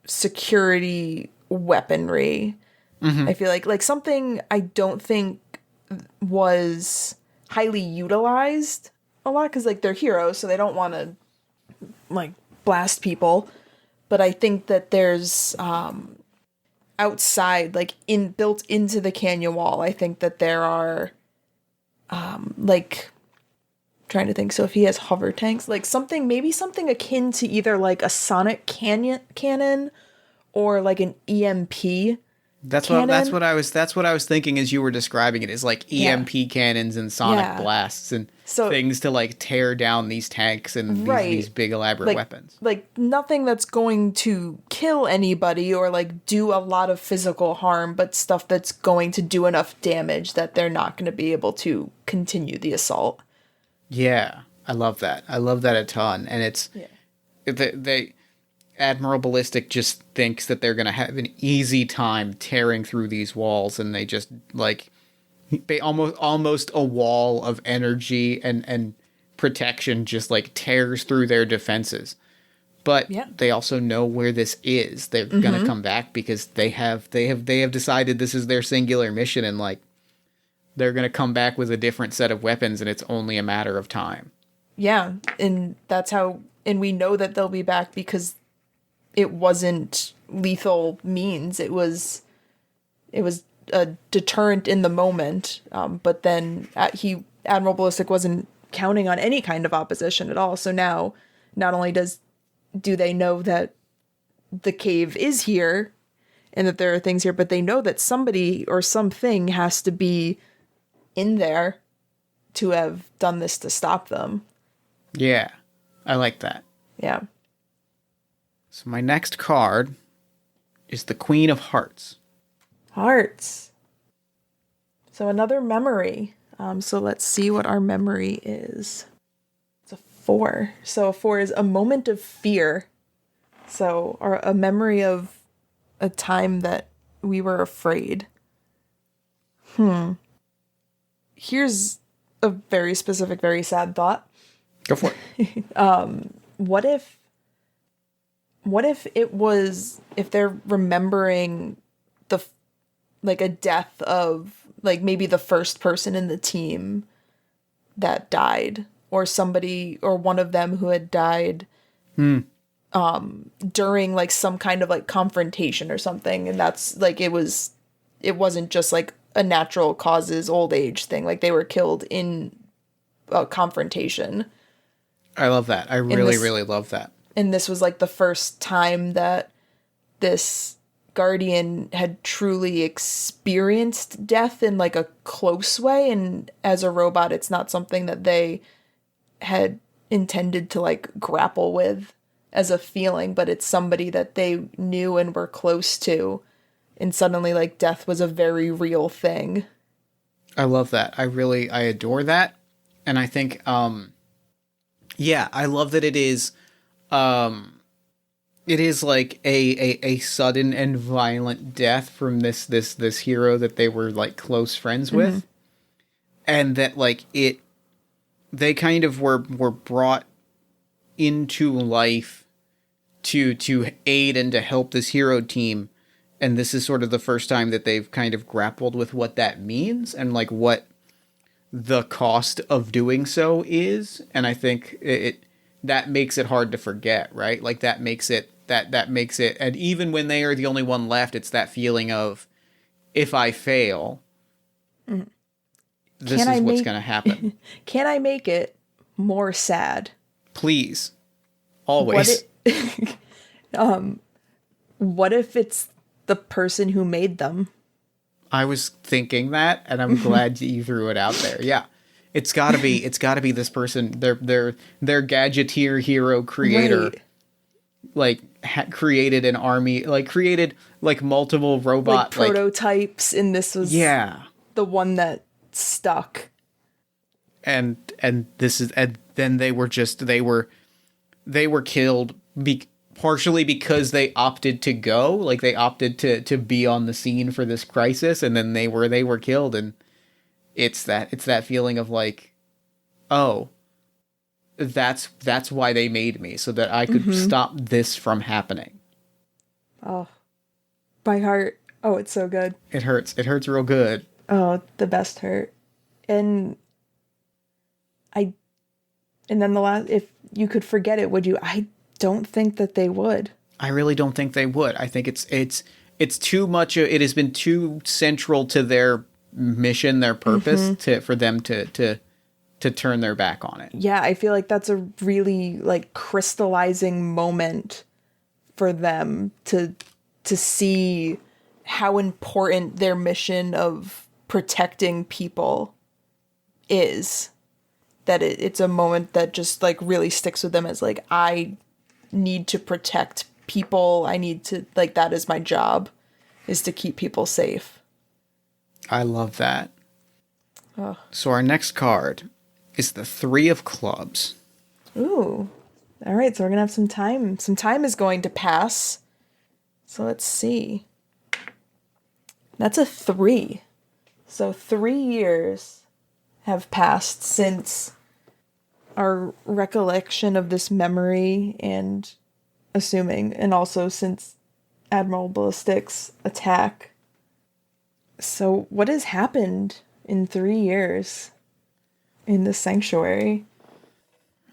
security weaponry. I feel like something I don't think was highly utilized a lot, because like they're heroes, so they don't want to like blast people. But I think that there's outside, like built into the canyon wall, I think that there are like, trying to think. So if he has hover tanks, like maybe something akin to either like a sonic cannon or like an EMP. That's what I was thinking as you were describing it, is like EMP cannons and sonic blasts and things to like tear down these tanks and these big elaborate weapons. Like nothing that's going to kill anybody or like do a lot of physical harm, but stuff that's going to do enough damage that they're not going to be able to continue the assault. Yeah, I love that. I love that a ton. And it's Admiral Ballistic just thinks that they're going to have an easy time tearing through these walls, and they just like almost a wall of energy and protection just like tears through their defenses. But they also know where this is. They're going to come back because they have decided this is their singular mission, and like they're going to come back with a different set of weapons, and it's only a matter of time. Yeah, and that's how, and we know that they'll be back because it wasn't lethal means. It was a deterrent in the moment. But then Admiral Ballistic wasn't counting on any kind of opposition at all. So now, not only do they know that the cave is here and that there are things here, but they know that somebody or something has to be in there to have done this to stop them. Yeah, I like that. Yeah. So my next card is the Queen of Hearts. Hearts. So another memory. So let's see what our memory is. It's a 4. So a 4 is a moment of fear. So, or a memory of a time that we were afraid. Here's a very specific, very sad thought. Go for it. What if it was, if they're remembering like a death of like maybe the first person in the team that died, or somebody or one of them who had died during like some kind of like confrontation or something. And that's like, it wasn't just like a natural causes old age thing. Like they were killed in a confrontation. I love that. I really, really love that. And this was like the first time that this guardian had truly experienced death in like a close way. And as a robot, it's not something that they had intended to like grapple with as a feeling, but it's somebody that they knew and were close to. And suddenly like death was a very real thing. I love that. I adore that. And I think, yeah, I love that it is like a sudden and violent death from this hero that they were like close friends with. And that like they kind of were brought into life to aid and to help this hero team. And this is sort of the first time that they've kind of grappled with what that means and like what the cost of doing so is. And I think that makes it hard to forget, right? Like that makes it, and even when they are the only one left, it's that feeling of, if I fail, this is what's going to happen. Can I make it more sad? Please. Always. What if it's the person who made them? I was thinking that, and I'm glad that you threw it out there. Yeah. It's gotta be this person, their gadgeteer hero creator, Right. like created an army, like created like multiple robot like prototypes, and this was the one that stuck. And this is, and then they were killed partially because they opted to go, like they opted to be on the scene for this crisis, and then they were killed. And it's that feeling of like, oh, that's why they made me, so that I could stop this from happening. Oh, my heart. Oh, it's so good. It hurts real good. Oh, the best hurt. And then the last, if you could forget it, would you? I don't think that they would. I really don't think they would. I think it's too much. It has been too central to their mission, their purpose, for them to turn their back on it. Yeah, I feel like that's a really like crystallizing moment for them to see how important their mission of protecting people is. That it's a moment that just like really sticks with them as like, I need to protect people. I need to, like, that is my job, is to keep people safe. I love that. Oh. So our next card is the 3 of Clubs. Ooh. All right, so we're going to have some time. Some time is going to pass. So let's see. That's a 3. So 3 years have passed since our recollection of this memory, and also since Admiral Ballistic's attack. So what has happened in 3 years in the sanctuary?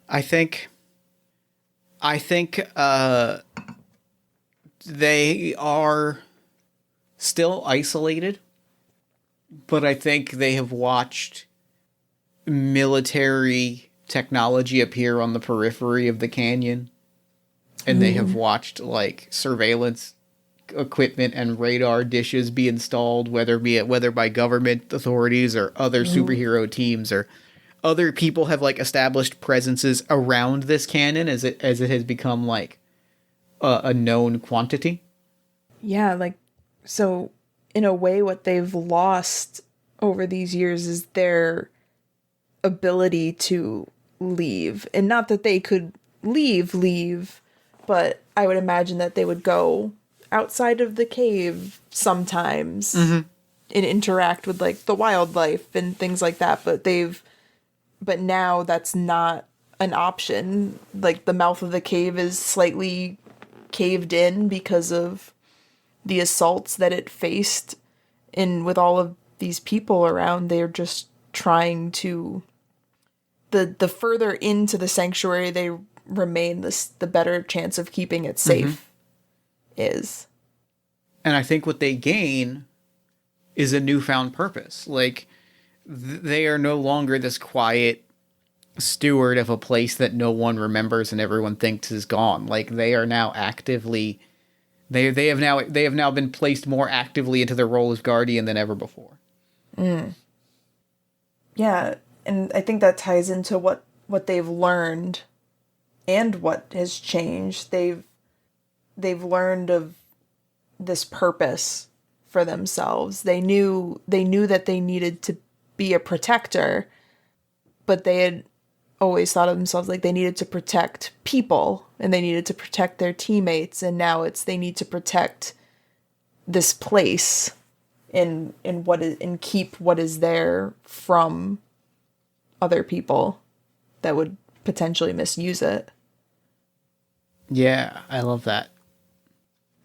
I think they are still isolated, but I think they have watched military technology appear on the periphery of the canyon, and they have watched like surveillance equipment and radar dishes be installed, whether by government authorities or other superhero teams, or other people have like established presences around this canyon as it has become like a known quantity. Yeah, like, so in a way what they've lost over these years is their ability to leave. And not that they could leave, but I would imagine that they would go outside of the cave sometimes and interact with like the wildlife and things like that, but now that's not an option. Like the mouth of the cave is slightly caved in because of the assaults that it faced, and with all of these people around, they're just trying to the further into the sanctuary they remain, the better chance of keeping it safe is. And I think what they gain is a newfound purpose. Like, they are no longer this quiet steward of a place that no one remembers and everyone thinks is gone. Like, they are now actively, they have now been placed more actively into their role as guardian than ever before. Yeah, and I think that ties into what they've learned and what has changed. They've learned of this purpose for themselves. They knew that they needed to be a protector, but they had always thought of themselves like they needed to protect people and they needed to protect their teammates, and now it's they need to protect this place and keep what is there from other people that would potentially misuse it. Yeah, I love that.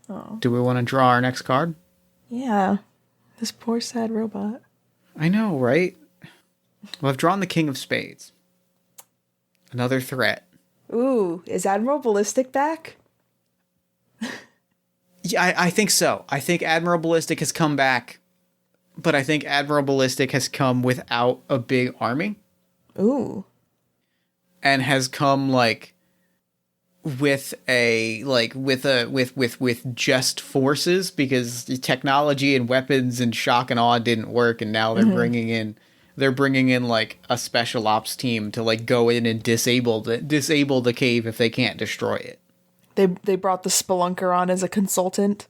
Oh. Do we want to draw our next card? Yeah. This poor sad robot. I know, right? Well, I've drawn the King of Spades. Another threat. Ooh, is Admiral Ballistic back? Yeah, I think so. I think Admiral Ballistic has come back, but I think Admiral Ballistic has come without a big army. Ooh. And has come like with just forces, because the technology and weapons and shock and awe didn't work, and now they're bringing in like a special ops team to like go in and disable the cave if they can't destroy it. They brought the Spelunker on as a consultant.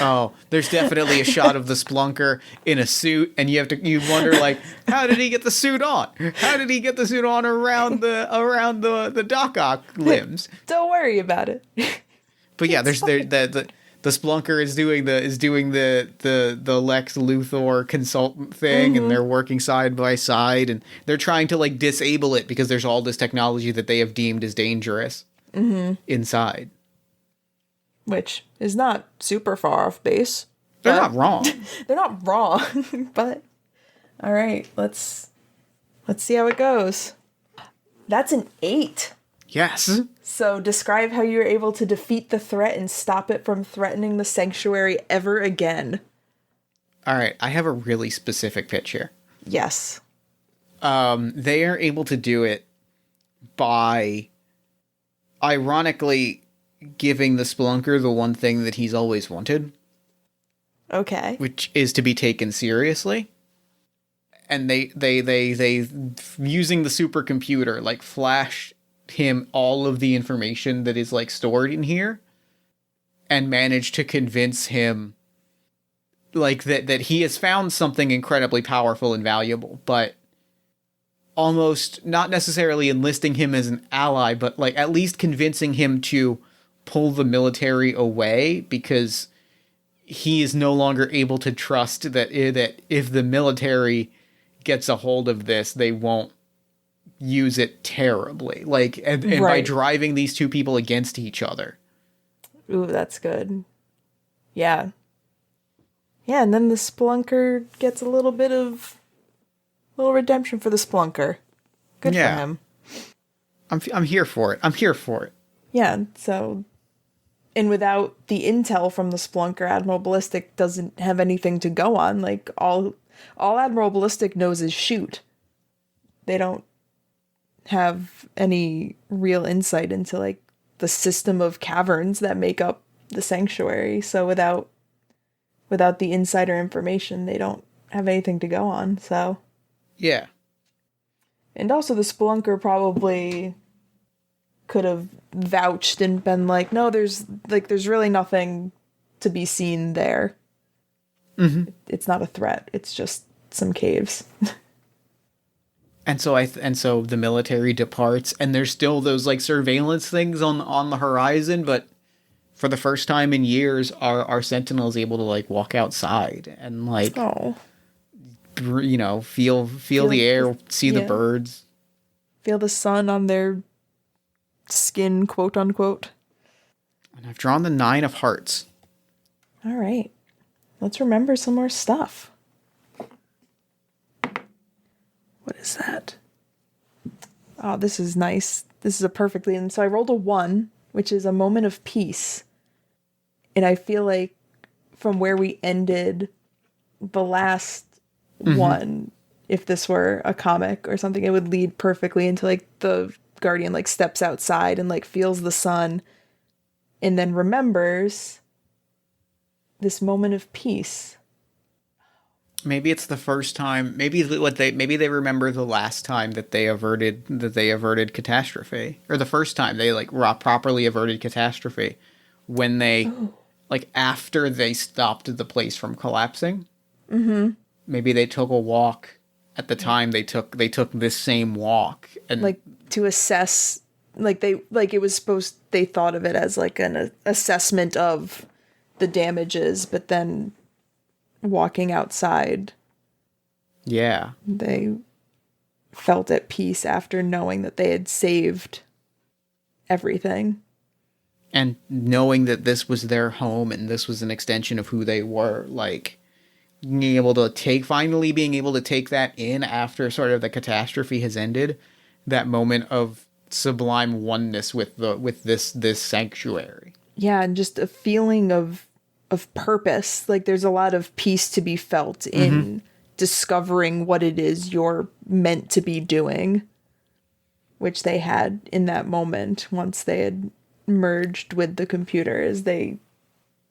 Oh, there's definitely a shot of the Spelunker in a suit, and you wonder, like, how did he get the suit on? How did he get the suit on around the Doc Ock limbs? Don't worry about it. But yeah, the Spelunker is doing the Lex Luthor consultant thing, and they're working side by side, and they're trying to like disable it because there's all this technology that they have deemed as dangerous inside. Which is not super far off base. They're not wrong. They're not wrong, but all right, let's see how it goes. That's an 8. Yes. So describe how you're able to defeat the threat and stop it from threatening the sanctuary ever again. All right, I have a really specific pitch here. Yes. They are able to do it by, ironically, giving the Spelunker the one thing that he's always wanted. Okay. Which is to be taken seriously. And they using the supercomputer, like, flash him all of the information that is like stored in here, and manage to convince him like that he has found something incredibly powerful and valuable, but almost not necessarily enlisting him as an ally, but like at least convincing him to pull the military away, because he is no longer able to trust that if the military gets a hold of this, they won't use it terribly. Like, and right. By driving these two people against each other. Ooh, that's good. Yeah. Yeah, and then the Spelunker gets a little redemption for the Spelunker. Good for him. I'm here for it. I'm here for it. Yeah, so, and without the intel from the Spelunker, Admiral Ballistic doesn't have anything to go on. Like, all Admiral Ballistic knows is shoot. They don't have any real insight into, like, the system of caverns that make up the sanctuary. So without the insider information, they don't have anything to go on, so. Yeah. And also the Spelunker probably could have vouched and been like, no, there's really nothing to be seen there. Mm-hmm. It's not a threat. It's just some caves. And so the military departs, and there's still those like surveillance things on the horizon, but for the first time in years, our Sentinel is able to like walk outside and like, you know, feel the air, see the birds, feel the sun on their skin, quote unquote. And I've drawn the 9 of Hearts. All right, let's remember some more stuff. What is that? Oh, this is nice. This is a perfectly, and so I rolled a 1, which is a moment of peace. And I feel like from where we ended the last one, if this were a comic or something, it would lead perfectly into like the Guardian like steps outside and like feels the sun and then remembers this moment of peace. Maybe it's the first time. Maybe they remember the last time that they averted catastrophe, or the first time they like properly averted catastrophe, when they like after they stopped the place from collapsing. Mm-hmm. Maybe they took a walk. At the time, they took this same walk and like to assess, like it was supposed. They thought of it as like an assessment of the damages, but then walking outside, they felt at peace after knowing that they had saved everything. And knowing that this was their home and this was an extension of who they were, like finally being able to take that in after sort of the catastrophe has ended, that moment of sublime oneness with this sanctuary. Yeah, and just a feeling of purpose. Like there's a lot of peace to be felt in discovering what it is you're meant to be doing, which they had in that moment once they had merged with the computers. They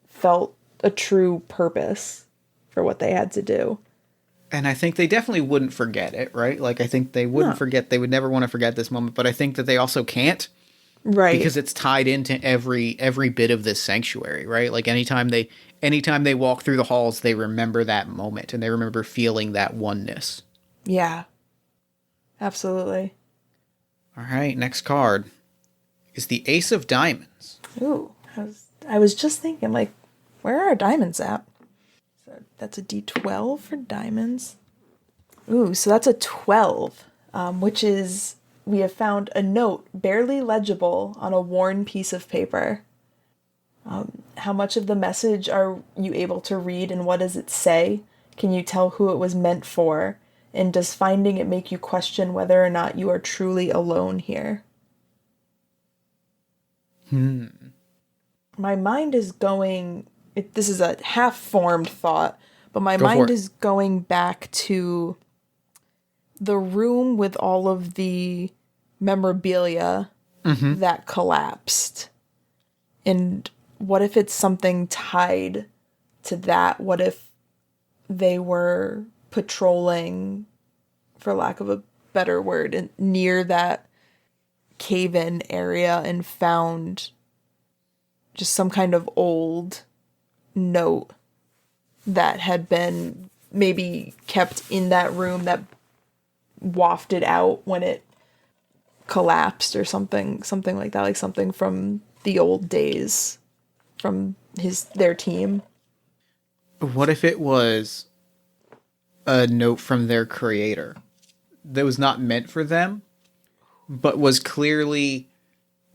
felt a true purpose for what they had to do. And I think they definitely wouldn't forget it, right? Like, I think they wouldn't forget, they would never want to forget this moment, but I think that they also can't. Right. Because it's tied into every bit of this sanctuary, right? Like anytime they walk through the halls, they remember that moment and they remember feeling that oneness. Yeah. Absolutely. All right, next card is the Ace of Diamonds. Ooh, I was just thinking, like, where are diamonds at? So that's a D12 for diamonds. Ooh, so that's a 12, which is, we have found a note barely legible on a worn piece of paper. How much of the message are you able to read, and what does it say? Can you tell who it was meant for? And does finding it make you question whether or not you are truly alone here? My mind is going... this is a half-formed thought, but my mind is going back to the room with all of the memorabilia that collapsed. And what if it's something tied to that? What if they were patrolling, for lack of a better word, near that cave-in area and found just some kind of old note that had been maybe kept in that room that wafted out when it collapsed, or something like that, like something from the old days from their team. What if it was a note from their creator that was not meant for them, but was clearly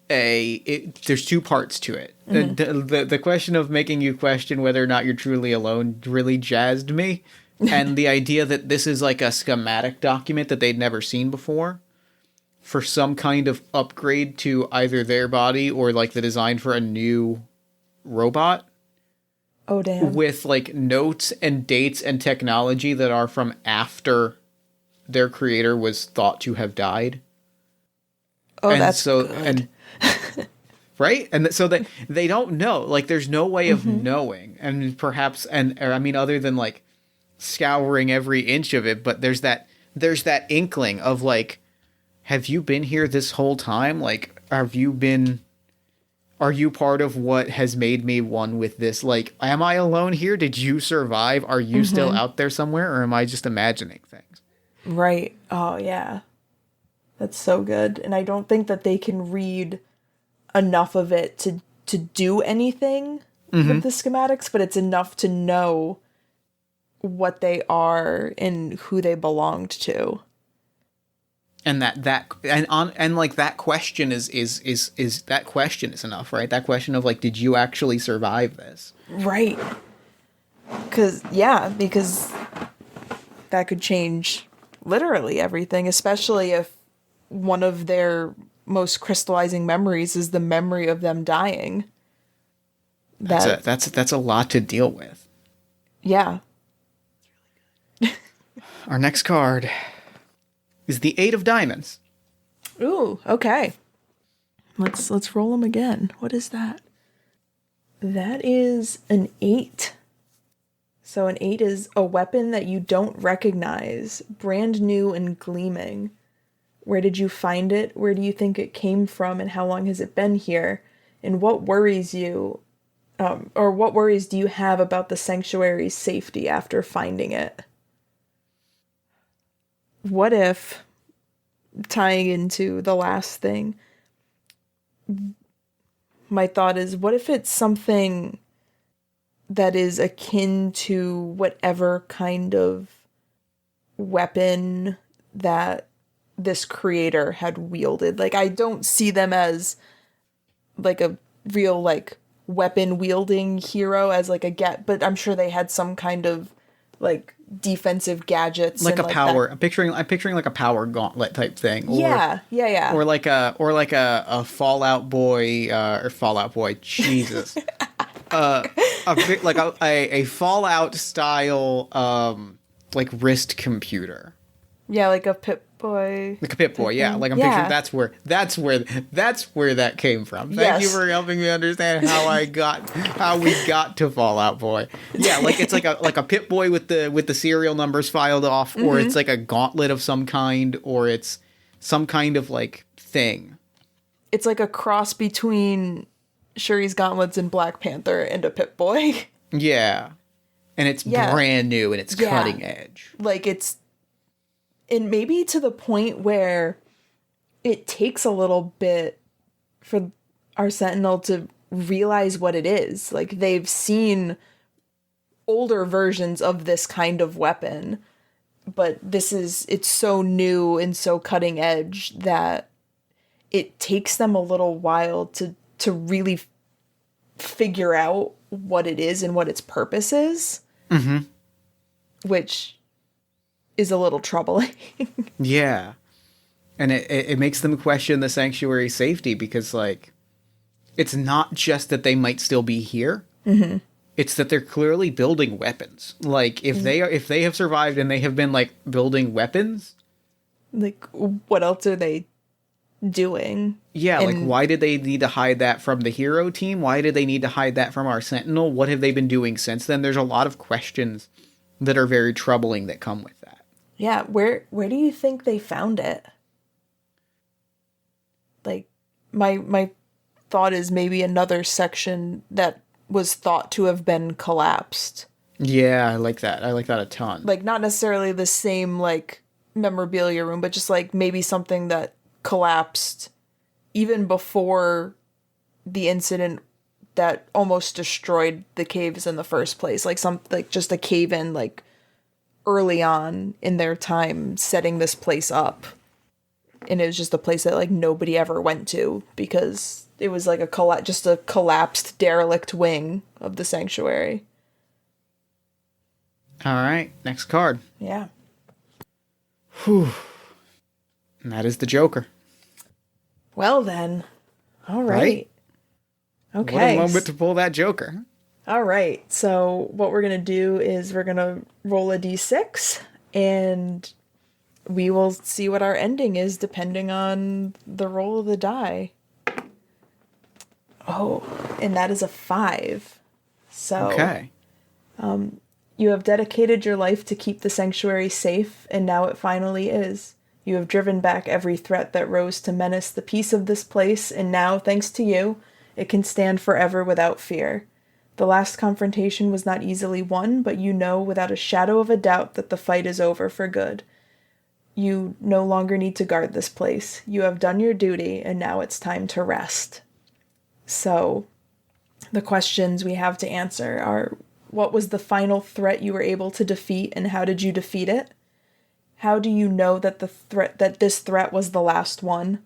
there's two parts to it. The question of making you question whether or not you're truly alone really jazzed me. And the idea that this is like a schematic document that they'd never seen before for some kind of upgrade to either their body or like the design for a new robot. Oh, damn. With like notes and dates and technology that are from after their creator was thought to have died. Oh, and that's so good. And right? And so they don't know. Like, there's no way of knowing. And perhaps, I mean, other than like scouring every inch of it, but there's that inkling of like, have you been here this whole time? Like, are you part of what has made me one with this? Like, am I alone here? Did you survive? Are you still out there somewhere? Or am I just imagining things? Right. Oh, yeah. That's so good. And I don't think that they can read enough of it to do anything with the schematics, but it's enough to know what they are and who they belonged to. And that question is enough, right? That question of like, did you actually survive this? Right. Because that could change literally everything, especially if one of their most crystallizing memories is the memory of them dying. That's a lot to deal with. Yeah. Our next card is the Eight of Diamonds. Ooh, okay. Let's roll them again. What is that? That is an 8. So an 8 is a weapon that you don't recognize, brand new and gleaming. Where did you find it? Where do you think it came from? And how long has it been here? And what worries you, or what worries do you have about the sanctuary's safety after finding it? What if, tying into the last thing, my thought is, what if it's something that is akin to whatever kind of weapon that this creator had wielded? Like, I don't see them as like a real like weapon wielding hero as like but I'm sure they had some kind of like defensive gadgets, like and a power. that. I'm picturing like a power gauntlet type thing. Or, Yeah. Or like a Fallout Boy or Fallout Boy. Jesus. A Fallout style like wrist computer. Yeah, like a Pip-Boy. Like a Pip-Boy, yeah. Like I'm Yeah. picturing that's where that came from. Thank you Yes. for helping me understand how we got to Fallout Boy. Yeah, like it's like a Pip-Boy with the serial numbers filed off, or it's like a gauntlet of some kind, or it's some kind of like thing. It's like a cross between Shuri's Gauntlets and Black Panther and a Pip-Boy. Yeah. And it's brand new and it's cutting edge. Like and maybe to the point where it takes a little bit for our Sentinel to realize what it is. Like, they've seen older versions of this kind of weapon, but it's so new and so cutting edge that it takes them a little while to really figure out what it is and what its purpose is. Mm-hmm. Which is a little troubling. Yeah. And it makes them question the sanctuary's safety, because like it's not just that they might still be here. Mm-hmm. It's that they're clearly building weapons. Like if they have survived and they have been like building weapons, like, what else are they doing? Yeah, like why did they need to hide that from the hero team? Why did they need to hide that from our Sentinel? What have they been doing since then? There's a lot of questions that are very troubling that come with that. Yeah, where do you think they found it? Like, my thought is maybe another section that was thought to have been collapsed. Yeah, I like that. I like that a ton. Like, not necessarily the same, like, memorabilia room, but just, like, maybe something that collapsed even before the incident that almost destroyed the caves in the first place. Like, just a cave-in, like, early on in their time setting this place up. And it was just a place that, like, nobody ever went to because it was, like, just a collapsed, derelict wing of the sanctuary. All right, next card. Yeah. Whew. And that is the Joker. Well, then. All right. Right? Okay. What a moment to pull that Joker. All right. So what we're going to do is we're going to roll a d6, and we will see what our ending is depending on the roll of the die. Oh, and that is a 5. So Okay. You have dedicated your life to keep the sanctuary safe, and now it finally is. You have driven back every threat that rose to menace the peace of this place, and now, thanks to you, it can stand forever without fear. The last confrontation was not easily won, but you know without a shadow of a doubt that the fight is over for good. You no longer need to guard this place. You have done your duty, and now it's time to rest. So, the questions we have to answer are, what was the final threat you were able to defeat, and how did you defeat it? How do you know that this threat was the last one?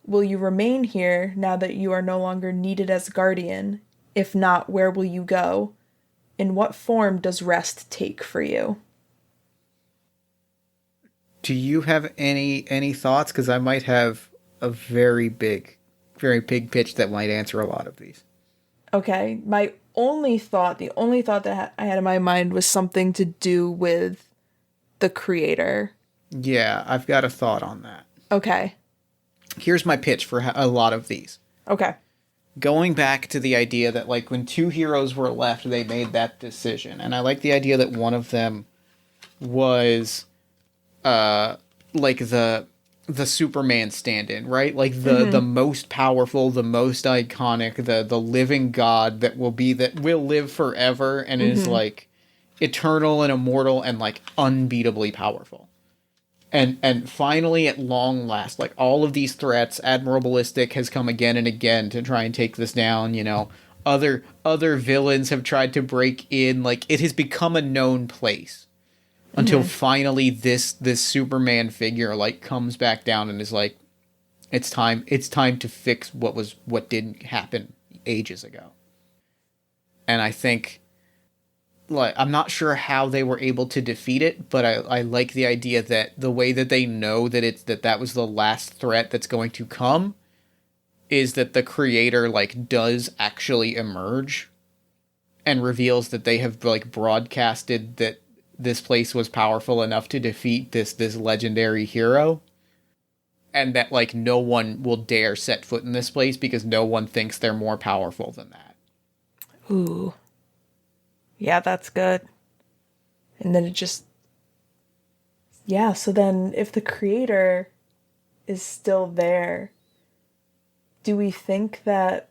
Will you remain here now that you are no longer needed as guardian? If not, where will you go? In what form does rest take for you? Do you have any thoughts? Because I might have a very big pitch that might answer a lot of these. Okay, the only thought that I had in my mind was something to do with the creator. Yeah, I've got a thought on that. Okay. Here's my pitch for a lot of these. Okay. Going back to the idea that, like, when two heroes were left, they made that decision. And I like the idea that one of them was, like, the Superman stand-in, right? Like, the most powerful, the most iconic, the living god that will live forever and is, like, eternal and immortal and, like, unbeatably powerful. And finally, at long last, like, all of these threats, Admiral Ballistic has come again and again to try and take this down, you know. Other villains have tried to break in, like, it has become a known place. Until finally this Superman figure, like, comes back down and is like, it's time to fix what didn't happen ages ago. And I think, like, I'm not sure how they were able to defeat it, but I like the idea that the way that they know that was the last threat that's going to come is that the creator, like, does actually emerge and reveals that they have, like, broadcasted that this place was powerful enough to defeat this legendary hero, and that, like, no one will dare set foot in this place because no one thinks they're more powerful than that. Ooh. Yeah, that's good. And then so then if the creator is still there, do we think that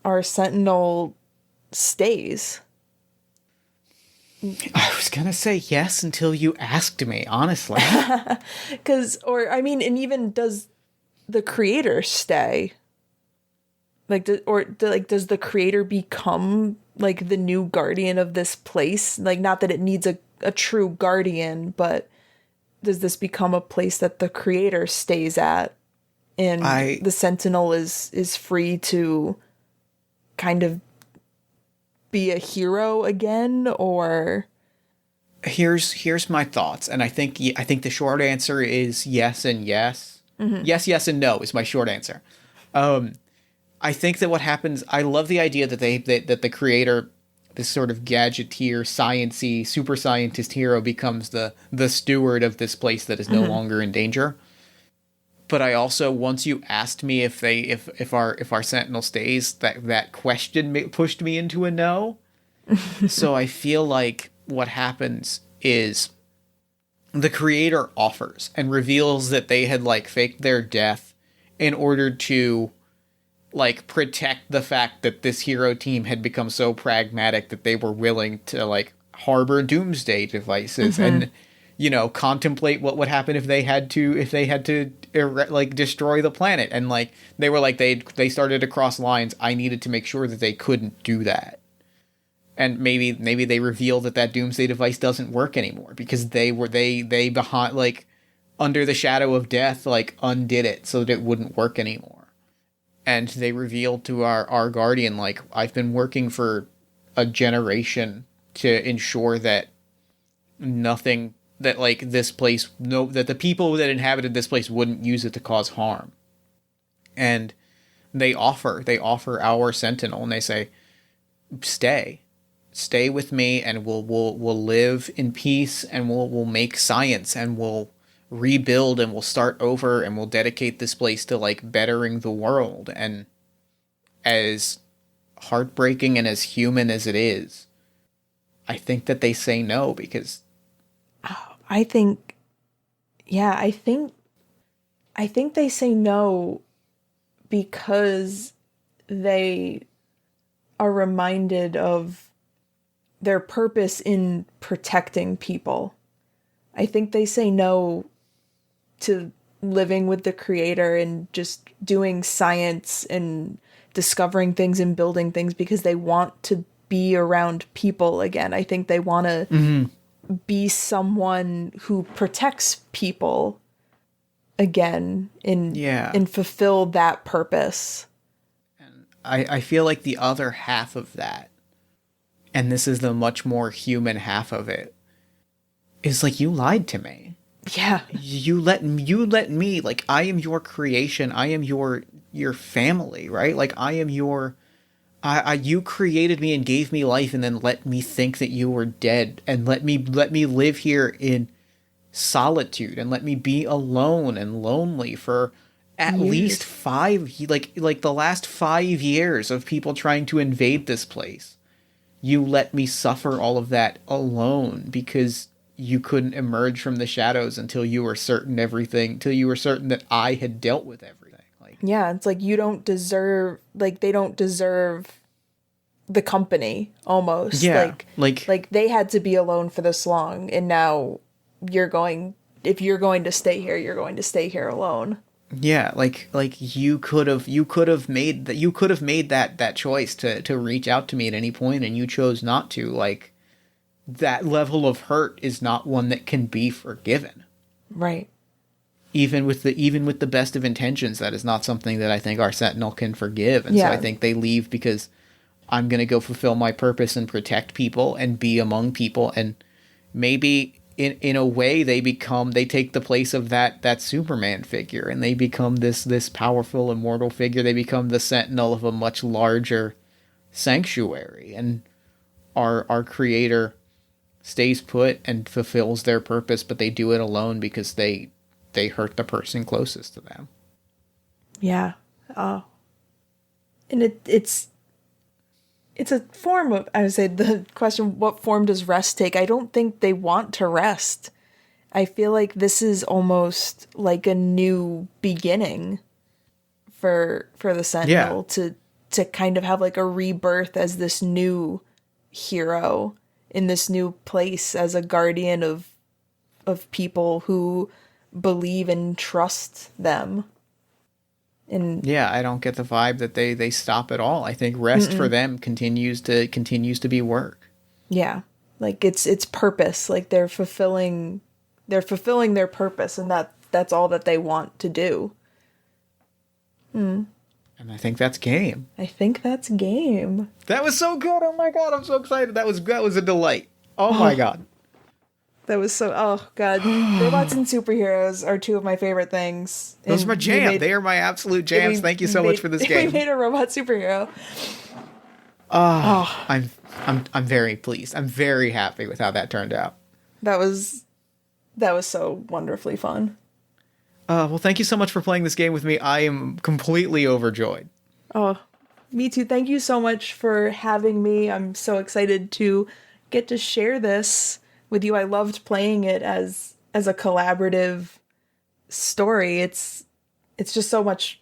our Sentinel stays? I was gonna say yes until you asked me, honestly. And even does the creator stay? Like, does the creator become, like, the new guardian of this place? Like, not that it needs a true guardian, but does this become a place that the creator stays at? And the Sentinel is free to kind of be a hero again, or... Here's my thoughts, and I think the short answer is yes and yes. Yes and no is my short answer. I think that what happens, I love the idea that that the creator, this sort of gadgeteer, science-y, super scientist hero, becomes the steward of this place that is no longer in danger. But I also, once you asked me if our Sentinel stays, that question pushed me into a no. So I feel like what happens is the creator offers and reveals that they had, like, faked their death in order to, like, protect the fact that this hero team had become so pragmatic that they were willing to, like, harbor doomsday devices and, you know, contemplate what would happen if they had to like, destroy the planet. And, like, they were like, they started to cross lines. I needed to make sure that they couldn't do that. And maybe they reveal that doomsday device doesn't work anymore because they behind, like, under the shadow of death, like, undid it so that it wouldn't work anymore. And they revealed to our guardian, like, I've been working for a generation to ensure that nothing, that, like, this place, that the people that inhabited this place wouldn't use it to cause harm. And they offer our Sentinel, and they say, stay with me, and we'll live in peace, and we'll make science, and we'll rebuild, and we'll start over, and we'll dedicate this place to, like, bettering the world. And as heartbreaking and as human as it is, I think that they say no because I think they say no because they are reminded of their purpose in protecting people. I think they say no to living with the creator and just doing science and discovering things and building things because they want to be around people again. I think they want to be someone who protects people again and fulfill that purpose. And I feel like the other half of that, and this is the much more human half of it, is like, you lied to me. Yeah. You let me, like, I am your creation. I am your family, right? Like, I am your, you created me and gave me life, and then let me think that you were dead, and let me live here in solitude, and let me be alone and lonely for at least the last 5 years of people trying to invade this place. You let me suffer all of that alone because you couldn't emerge from the shadows until you were certain that I had dealt with everything. Like, Yeah, it's like you don't deserve, like, they don't deserve the company, almost. yeah, Like they had to be alone for this long, and now if you're going to stay here, you're going to stay here alone. yeah, like you could have made that choice to reach out to me at any point, and you chose not to. Like, that level of hurt is not one that can be forgiven. Right. Even with the best of intentions, that is not something that I think our Sentinel can forgive. And so I think they leave because I'm going to go fulfill my purpose and protect people and be among people. And maybe in a way they take the place of that Superman figure, and they become this powerful, immortal figure. They become the Sentinel of a much larger sanctuary. And our creator stays put and fulfills their purpose, but they do it alone because they hurt the person closest to them. Yeah. Oh. And it's a form of, I would say, the question, what form does rest take? I don't think they want to rest. I feel like this is almost like a new beginning for the Sentinel to kind of have like a rebirth as this new hero in this new place, as a guardian of people who believe and trust them. And yeah, I don't get the vibe that they stop at all. I think rest for them continues to be work. Yeah, like it's purpose. Like they're fulfilling their purpose, and that's all that they want to do. And I think that's game. I think that's game. That was so good. Oh my god, I'm so excited. That was a delight. Oh my god. That was so, oh god. Robots and superheroes are two of my favorite things. Those are my jam. They are my absolute jams. Thank you so much for this game. We made a robot superhero. I'm very pleased. I'm very happy with how that turned out. That was so wonderfully fun. Well, thank you so much for playing this game with me. I am completely overjoyed. Oh, me too. Thank you so much for having me. I'm so excited to get to share this with you. I loved playing it as a collaborative story. It's just so much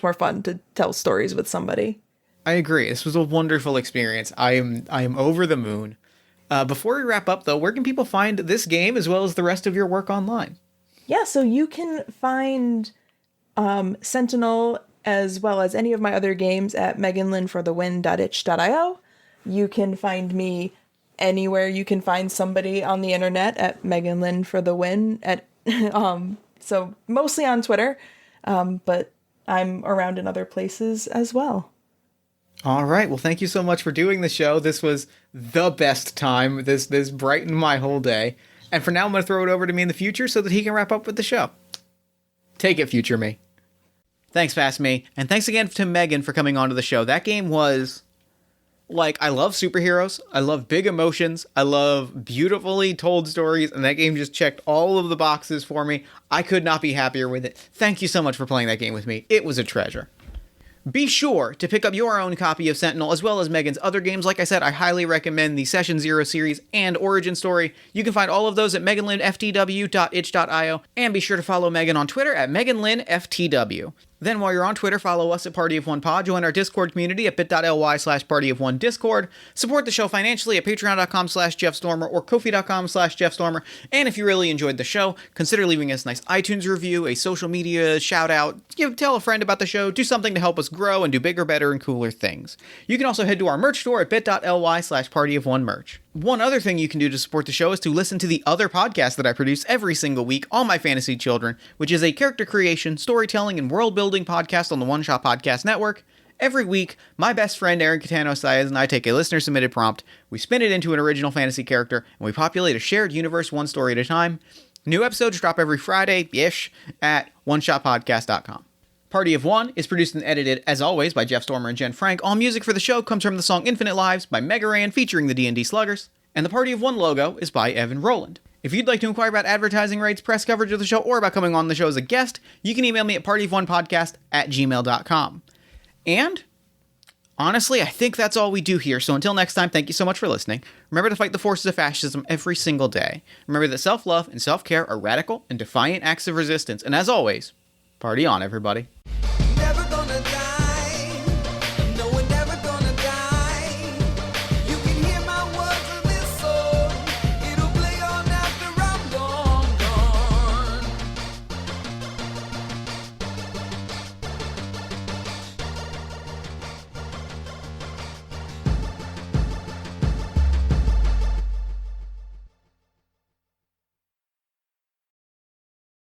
more fun to tell stories with somebody. I agree. This was a wonderful experience. I am over the moon. Before we wrap up, though, where can people find this game as well as the rest of your work online? Yeah, so you can find Sentinel as well as any of my other games at meganlynnforthewin.itch.io. You can find me anywhere you can find somebody on the internet at meganlynnforthewin at so mostly on Twitter, but I'm around in other places as well. All right. Well, thank you so much for doing the show. This was the best time. This brightened my whole day. And for now, I'm going to throw it over to me in the future so that he can wrap up with the show. Take it, future me. Thanks, past me. And thanks again to Megan for coming onto the show. That game was, like, I love superheroes. I love big emotions. I love beautifully told stories. And that game just checked all of the boxes for me. I could not be happier with it. Thank you so much for playing that game with me. It was a treasure. Be sure to pick up your own copy of Sentinel, as well as Megan's other games. Like I said, I highly recommend the Session Zero series and Origin Story. You can find all of those at meganlynnftw.itch.io, and be sure to follow Megan on Twitter at meganlynnftw. Then while you're on Twitter, follow us at Party of One Pod, join our Discord community at bit.ly/partyofonediscord, support the show financially at patreon.com/jeffstormer or ko-fi.com/jeffstormer, and if you really enjoyed the show, consider leaving us a nice iTunes review, a social media shout out, tell a friend about the show, do something to help us grow and do bigger, better, and cooler things. You can also head to our merch store at bit.ly/partyofonemerch. One other thing you can do to support the show is to listen to the other podcasts that I produce every single week, All My Fantasy Children, which is a character creation, storytelling, and world-building podcast on the One Shot Podcast Network. Every week, my best friend Aaron Catano-Saez and I take a listener-submitted prompt, we spin it into an original fantasy character, and we populate a shared universe one story at a time. New episodes drop every Friday-ish at oneshotpodcast.com. Party of One is produced and edited, as always, by Jeff Stormer and Jen Frank. All music for the show comes from the song Infinite Lives by Mega Ran featuring the D&D Sluggers. And the Party of One logo is by Evan Rowland. If you'd like to inquire about advertising rates, press coverage of the show, or about coming on the show as a guest, you can email me at partyofonepodcast@gmail.com. And honestly, I think that's all we do here. So until next time, thank you so much for listening. Remember to fight the forces of fascism every single day. Remember that self-love and self-care are radical and defiant acts of resistance. And as always, party on, everybody.